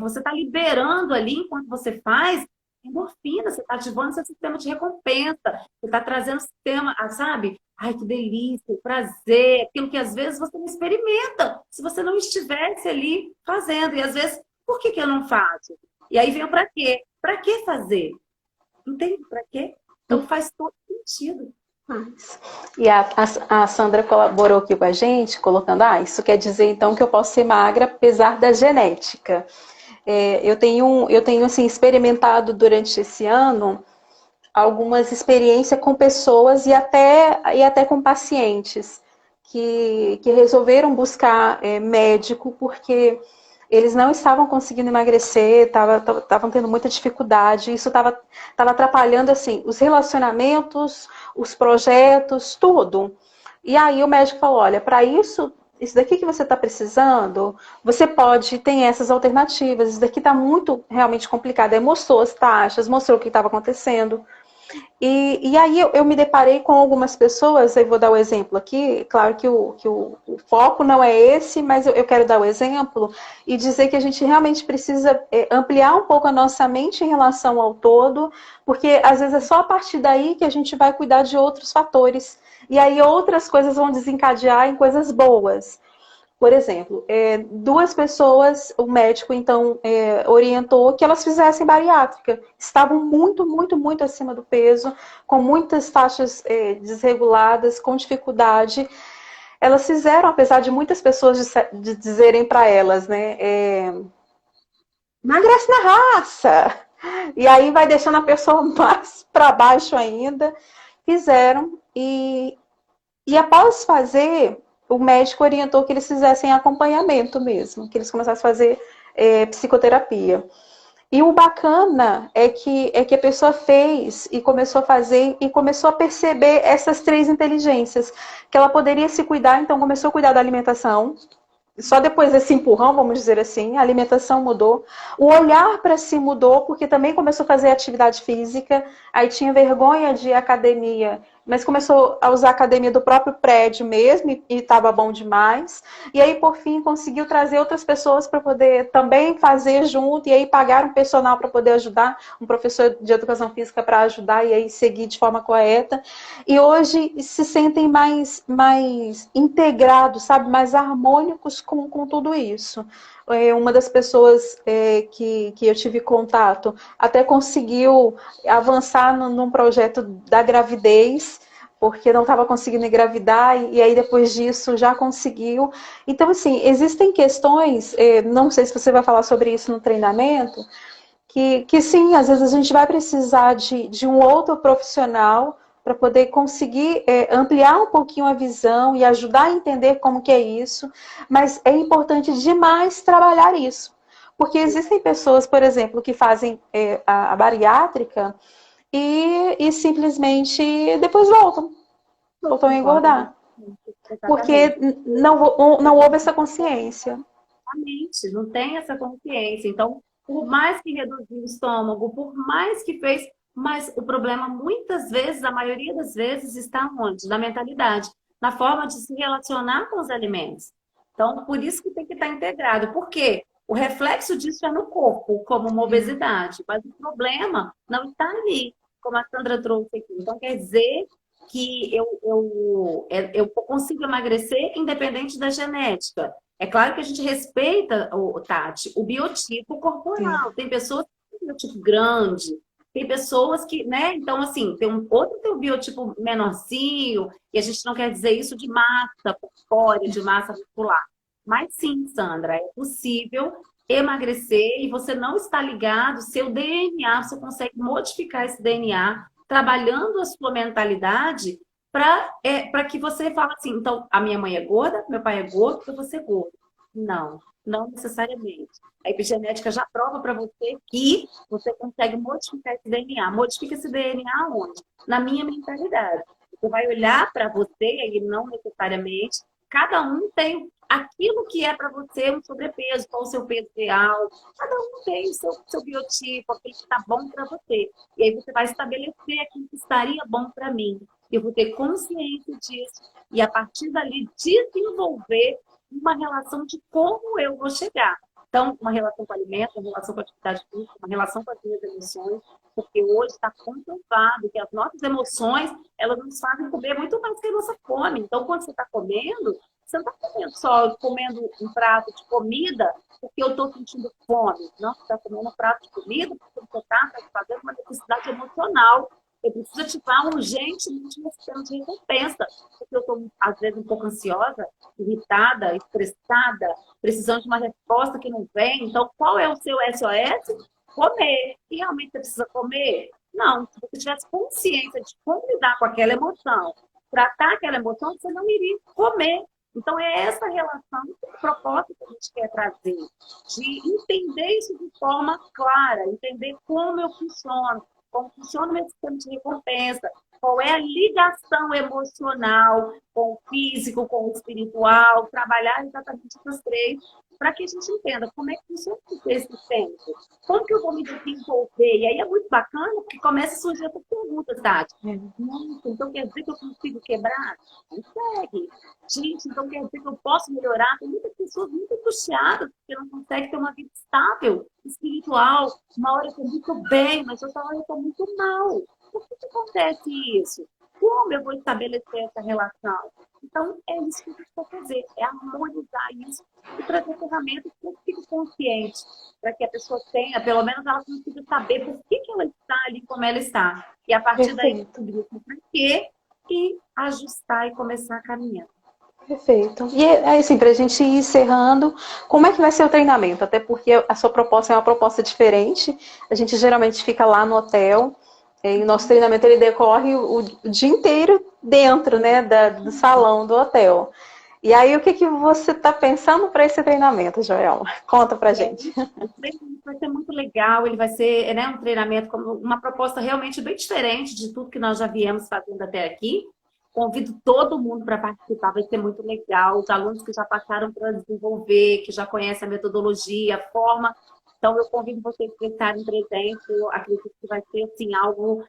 você está liberando ali, enquanto você faz, endorfina, você está ativando seu sistema de recompensa, você está trazendo o sistema, sabe? Ai, que delícia, prazer, aquilo que às vezes você não experimenta, se você não estivesse ali fazendo. E às vezes, por que eu não faço? E aí vem o para quê? Para que fazer? Entende? Para quê? Então faz todo sentido. E a Sandra colaborou aqui com a gente, colocando, isso quer dizer então que eu posso ser magra apesar da genética. Eu tenho assim, experimentado durante esse ano algumas experiências com pessoas e até com pacientes que resolveram buscar médico porque eles não estavam conseguindo emagrecer, estavam tendo muita dificuldade, isso estava atrapalhando assim, os relacionamentos, os projetos, tudo. E aí o médico falou, olha, para isso daqui que você está precisando, você tem essas alternativas, isso daqui está muito realmente complicado. Aí mostrou as taxas, mostrou o que estava acontecendo. E aí eu me deparei com algumas pessoas, eu vou dar o exemplo aqui, claro que o foco não é esse, mas eu quero dar o exemplo e dizer que a gente realmente precisa ampliar um pouco a nossa mente em relação ao todo, porque às vezes é só a partir daí que a gente vai cuidar de outros fatores, e aí outras coisas vão desencadear em coisas boas. Por exemplo, 2 pessoas, o médico então orientou que elas fizessem bariátrica. Estavam muito, muito, muito acima do peso, com muitas taxas desreguladas, com dificuldade. Elas fizeram, apesar de muitas pessoas de dizerem para elas, né, emagrece na raça. E aí vai deixando a pessoa mais para baixo ainda. Fizeram e após fazer, o médico orientou que eles fizessem acompanhamento mesmo, que eles começassem a fazer psicoterapia. E o bacana é que a pessoa fez e começou a fazer e começou a perceber essas 3 inteligências, que ela poderia se cuidar, então começou a cuidar da alimentação. Só depois desse empurrão, vamos dizer assim, a alimentação mudou. O olhar para si mudou, porque também começou a fazer atividade física. Aí tinha vergonha de academia, mas começou a usar a academia do próprio prédio mesmo e estava bom demais. E aí, por fim, conseguiu trazer outras pessoas para poder também fazer junto e aí pagar um personal para poder ajudar, um professor de educação física para ajudar e aí seguir de forma correta. E hoje se sentem mais integrados, sabe? Mais harmônicos com tudo isso. Uma das pessoas que eu tive contato até conseguiu avançar num projeto da gravidez, porque não estava conseguindo engravidar, e aí depois disso já conseguiu. Então, assim, existem questões, não sei se você vai falar sobre isso no treinamento, que sim, às vezes a gente vai precisar de um outro profissional para poder conseguir ampliar um pouquinho a visão e ajudar a entender como que é isso, mas é importante demais trabalhar isso, porque existem pessoas, por exemplo, que fazem a bariátrica e simplesmente depois voltam a engordar, porque não houve essa consciência. Exatamente, não tem essa consciência. Então, por mais que reduziu o estômago, por mais que fez, mas o problema muitas vezes, a maioria das vezes, está onde? Na mentalidade, na forma de se relacionar com os alimentos. Então, por isso que tem que estar integrado. Por quê? O reflexo disso é no corpo, como uma obesidade, mas o problema não está ali, como a Sandra trouxe aqui. Então, quer dizer que eu consigo emagrecer independente da genética. É claro que a gente respeita, Tati, o biotipo corporal. Sim. Tem pessoas que têm biotipo grande, tem pessoas que, né? Então, assim, outro tem um biotipo menorzinho, e a gente não quer dizer isso de massa corpórea, de massa muscular. Mas sim, Sandra, é possível emagrecer e você não está ligado, seu DNA, você consegue modificar esse DNA trabalhando a sua mentalidade para que você fale assim, então, a minha mãe é gorda, meu pai é gordo, eu vou ser gordo. Não, não necessariamente. A epigenética já prova para você que você consegue modificar esse DNA. Modifica esse DNA onde? Na minha mentalidade. Você vai olhar para você, e não necessariamente, cada um tem aquilo que é para você um sobrepeso, qual o seu peso ideal. Cada um tem o seu biotipo, aquilo que está bom para você. E aí você vai estabelecer aquilo que estaria bom para mim. Eu vou ter consciência disso e, a partir dali, desenvolver uma relação de como eu vou chegar. Então, uma relação com o alimento, uma relação com a atividade física, uma relação com as minhas emoções, porque hoje está comprovado que as nossas emoções, elas nos fazem comer muito mais que a nossa fome. Então, quando você está comendo, você não está comendo só comendo um prato de comida porque eu estou sentindo fome. Não, você está comendo um prato de comida porque você está fazendo uma necessidade emocional. Eu preciso ativar urgentemente meu sistema de recompensa, porque eu estou, às vezes, um pouco ansiosa, irritada, estressada, precisando de uma resposta que não vem. Então, qual é o seu SOS? Comer. E realmente você precisa comer? Não. Se você tivesse consciência de como lidar com aquela emoção, tratar aquela emoção, você não iria comer. Então, é essa relação, o propósito que a gente quer trazer, de entender isso de forma clara, entender como eu funciono, como funciona o meu sistema de recompensa, qual é a ligação emocional com o físico, com o espiritual, trabalhar exatamente essas três, para que a gente entenda como é que funciona esse tempo, como que eu vou me desenvolver. E aí é muito bacana, porque começa a surgir essa pergunta, Tati. Nossa, então quer dizer que eu consigo quebrar? Consegue. Gente, então quer dizer que eu posso melhorar? Tem muitas pessoas muito angustiadas, porque não conseguem ter uma vida estável, espiritual. Uma hora eu estou muito bem, mas outra hora eu estou muito mal. Por que acontece isso? Como eu vou estabelecer essa relação? Então, é isso que a gente vai fazer, é harmonizar isso e trazer ferramentas que eu fique consciente, para que a pessoa tenha, pelo menos ela consiga saber por que ela está ali como ela está. E a partir daí, descobrir o porquê e ajustar e começar a caminhar. Perfeito. E assim, para a gente ir encerrando, como é que vai ser o treinamento? Até porque a sua proposta é uma proposta diferente. A gente geralmente fica lá no hotel, e o nosso treinamento ele decorre o dia inteiro dentro, né, do salão do hotel. E aí, o que, que você está pensando para esse treinamento, Joel? Conta para a gente. Vai ser muito legal, ele vai ser, né, um treinamento com uma proposta realmente bem diferente de tudo que nós já viemos fazendo até aqui. Convido todo mundo para participar, vai ser muito legal. Os alunos que já passaram para desenvolver, que já conhecem a metodologia, a forma. Então, eu convido vocês para estarem presentes. Eu acredito que vai ser assim, algo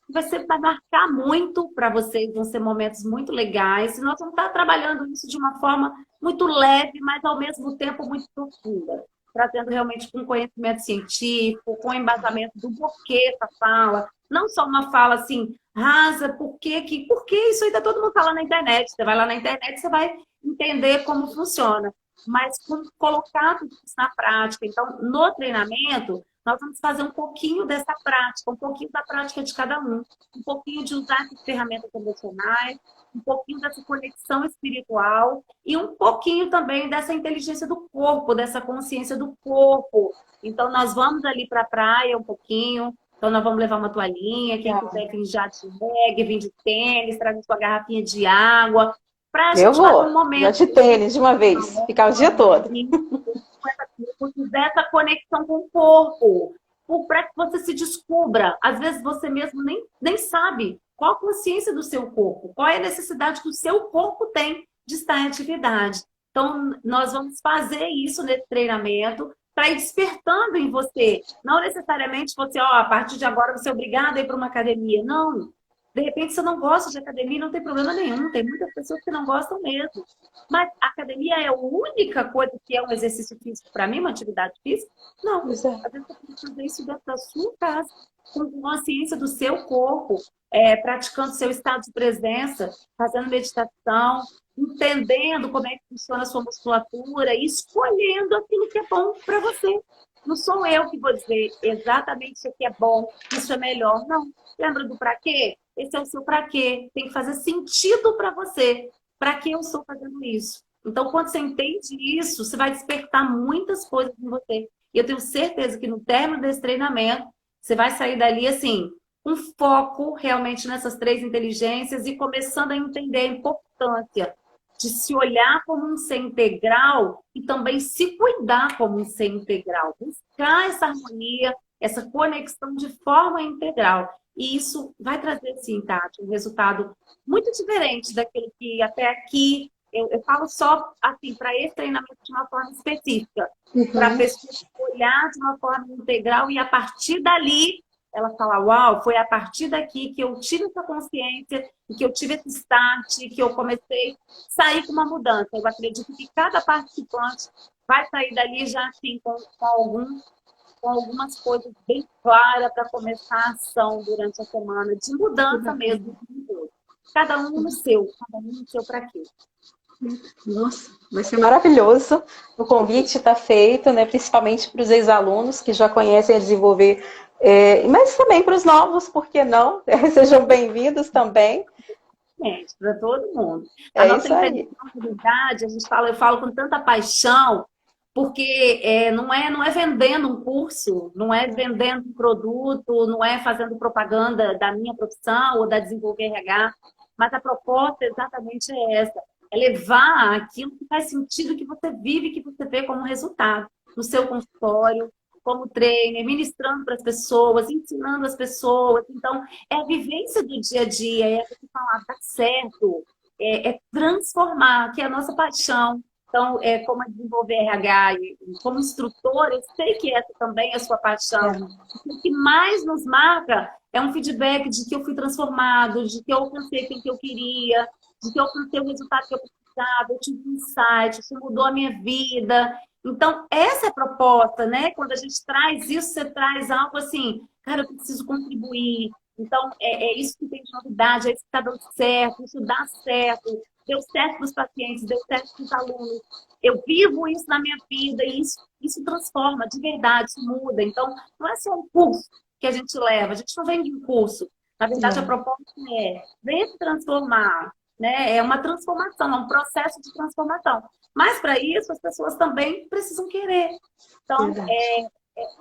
que vai marcar muito para vocês, vão ser momentos muito legais. E nós vamos estar trabalhando isso de uma forma muito leve, mas ao mesmo tempo muito profunda, trazendo realmente com conhecimento científico, com embasamento do porquê essa fala. Não só uma fala assim, rasa, por que isso aí está todo mundo falando na internet. Você vai lá na internet, você vai entender como funciona. Mas colocar tudo isso na prática. Então, no treinamento, nós vamos fazer um pouquinho dessa prática, um pouquinho da prática de cada um pouquinho de usar essas ferramentas emocionais, um pouquinho dessa conexão espiritual e um pouquinho também dessa inteligência do corpo, dessa consciência do corpo. Então, nós vamos ali para a praia um pouquinho. Então, nós vamos levar uma toalhinha, quem quiser vir já de reggae, vir de tênis, trazer sua garrafinha de água, para a gente fazer um momento. Já de tênis, de uma vez, ficar o dia todo. Dessa conexão com o corpo, para que você se descubra. Às vezes você mesmo nem sabe qual a consciência do seu corpo, qual é a necessidade que o seu corpo tem de estar em atividade. Então, nós vamos fazer isso nesse treinamento para ir despertando em você. Não necessariamente você, a partir de agora você é obrigado a ir para uma academia. Não. De repente você não gosta de academia, não tem problema nenhum. Tem muitas pessoas que não gostam mesmo. Mas a academia é a única coisa que é um exercício físico para mim, uma atividade física? Não. Às vezes você pode fazer isso dentro da sua casa, com consciência do seu corpo, praticando seu estado de presença, fazendo meditação, entendendo como é que funciona a sua musculatura e escolhendo aquilo que é bom para você. Não sou eu que vou dizer exatamente isso aqui é bom, isso é melhor. Não. Lembra do para quê? Esse é o seu para quê. Tem que fazer sentido para você. Para que eu estou fazendo isso? Então, quando você entende isso, você vai despertar muitas coisas em você. E eu tenho certeza que no término desse treinamento, você vai sair dali assim, um foco realmente nessas três inteligências e começando a entender a importância de se olhar como um ser integral e também se cuidar como um ser integral. Buscar essa harmonia, essa conexão de forma integral. E isso vai trazer, sim, Tati, um resultado muito diferente daquilo que até aqui, eu falo só assim, para esse treinamento de uma forma específica, para a pessoa olhar de uma forma integral e a partir dali ela fala, uau, foi a partir daqui que eu tive essa consciência, que eu tive esse start, que eu comecei a sair com uma mudança. Eu acredito que cada participante vai sair dali já assim, com algumas coisas bem claras para começar a ação durante a semana, de mudança mesmo. Cada um no seu para quê? Nossa, vai ser maravilhoso. O convite está feito, né, principalmente para os ex-alunos que já conhecem a desenvolver, mas também para os novos, por que não? Sejam bem-vindos também. Para todo mundo. A nossa empreendibilidade, eu falo com tanta paixão, porque não é vendendo um curso, não é vendendo um produto, não é fazendo propaganda da minha profissão ou da Desenvolver RH, mas a proposta exatamente é essa, é levar aquilo que faz sentido, que você vive, que você vê como resultado no seu consultório, como trainer, ministrando para as pessoas, ensinando as pessoas. Então, é a vivência do dia a dia, é você falar, tá certo, é transformar, que é a nossa paixão. Então, como a Desenvolver RH, como instrutora, eu sei que essa também é a sua paixão. O que mais nos marca é um feedback de que eu fui transformado, de que eu alcancei aquilo que eu queria, de que eu alcancei o resultado que eu precisava, eu tive um insight, isso mudou a minha vida. Então, essa é a proposta, né? Quando a gente traz isso, você traz algo assim, cara, eu preciso contribuir. Então, é isso que tem de novidade, é isso que está dando certo, isso dá certo, deu certo para os pacientes, deu certo para os alunos. Eu vivo isso na minha vida e isso transforma, de verdade, isso muda. Então, não é só um curso que a gente leva, a gente não vende um curso. Na verdade, a proposta vem se transformar, né? É uma transformação, é um processo de transformação. Mas, para isso, as pessoas também precisam querer. Então,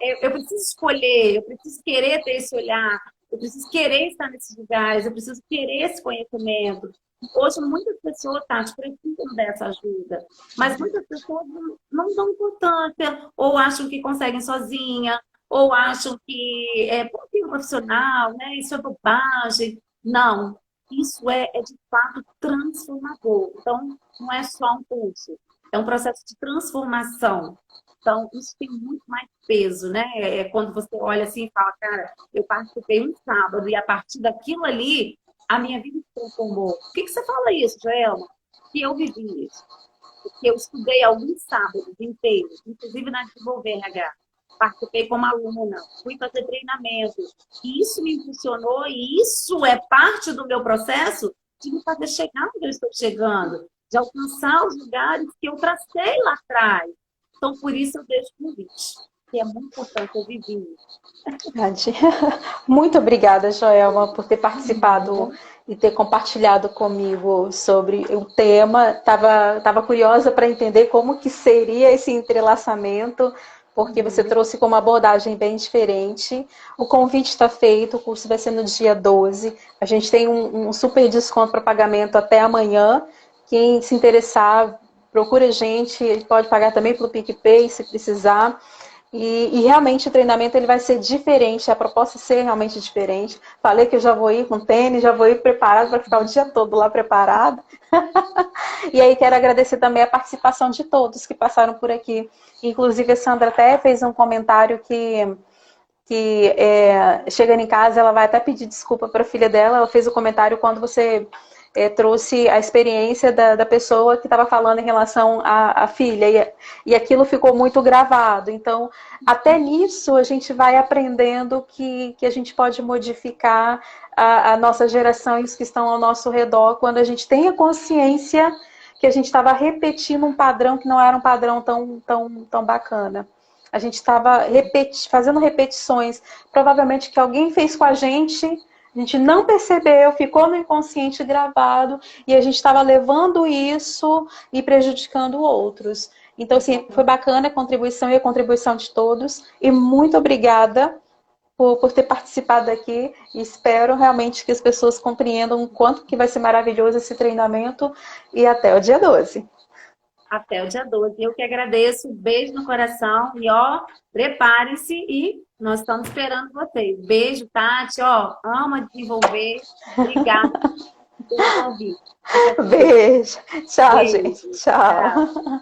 eu preciso escolher, eu preciso querer ter esse olhar, eu preciso querer estar nesses lugares, eu preciso querer esse conhecimento. Hoje, muitas pessoas, Tati, precisam dessa ajuda, mas muitas pessoas não dão importância, ou acham que conseguem sozinha, ou acham que porque é um profissional, né? Isso é bobagem. Não, isso é de fato transformador. Então, não é só um curso, é um processo de transformação. Então, isso tem muito mais peso, né? Quando você olha assim e fala, cara, eu participei um sábado e a partir daquilo ali, a minha vida se transformou. Por que você fala isso, Joelma? Que eu vivi isso. Porque eu estudei alguns sábados inteiros, inclusive na Desenvolver RH. Participei como aluna, fui fazer treinamento. E isso me impulsionou e isso é parte do meu processo de me fazer chegar onde eu estou chegando, de alcançar os lugares que eu tracei lá atrás. Então, por isso eu deixo o convite, que é muito importante eu viver isso. Muito obrigada, Joelma, por ter participado e ter compartilhado comigo sobre o tema. Tava curiosa para entender como que seria esse entrelaçamento, porque você trouxe com uma abordagem bem diferente. O convite está feito, o curso vai ser no dia 12. A gente tem um super desconto para pagamento até amanhã. Quem se interessar, procura a gente, ele pode pagar também pelo PicPay, se precisar. E realmente o treinamento ele vai ser diferente, a proposta é ser realmente diferente. Falei que eu já vou ir com tênis, já vou ir preparado para ficar o dia todo lá preparada. E aí quero agradecer também a participação de todos que passaram por aqui. Inclusive a Sandra até fez um comentário que chegando em casa ela vai até pedir desculpa para a filha dela. Ela fez o comentário quando você trouxe a experiência da pessoa que estava falando em relação à filha, e aquilo ficou muito gravado. Então, até nisso, a gente vai aprendendo que a gente pode modificar a nossa geração e os que estão ao nosso redor, quando a gente tem a consciência porque a gente estava repetindo um padrão que não era um padrão tão bacana. A gente estava fazendo repetições, provavelmente que alguém fez com a gente não percebeu, ficou no inconsciente gravado, e a gente estava levando isso e prejudicando outros. Então, assim, foi bacana a contribuição e a contribuição de todos, e muito obrigada por ter participado aqui, e espero realmente que as pessoas compreendam o quanto que vai ser maravilhoso esse treinamento, e até o dia 12. Até o dia 12. Eu que agradeço, beijo no coração e ó, preparem-se e nós estamos esperando vocês. Beijo, Tati, ó, ama desenvolver. Obrigada pelo convite. Beijo. Tchau, Beijo. gente. Tchau. Tchau.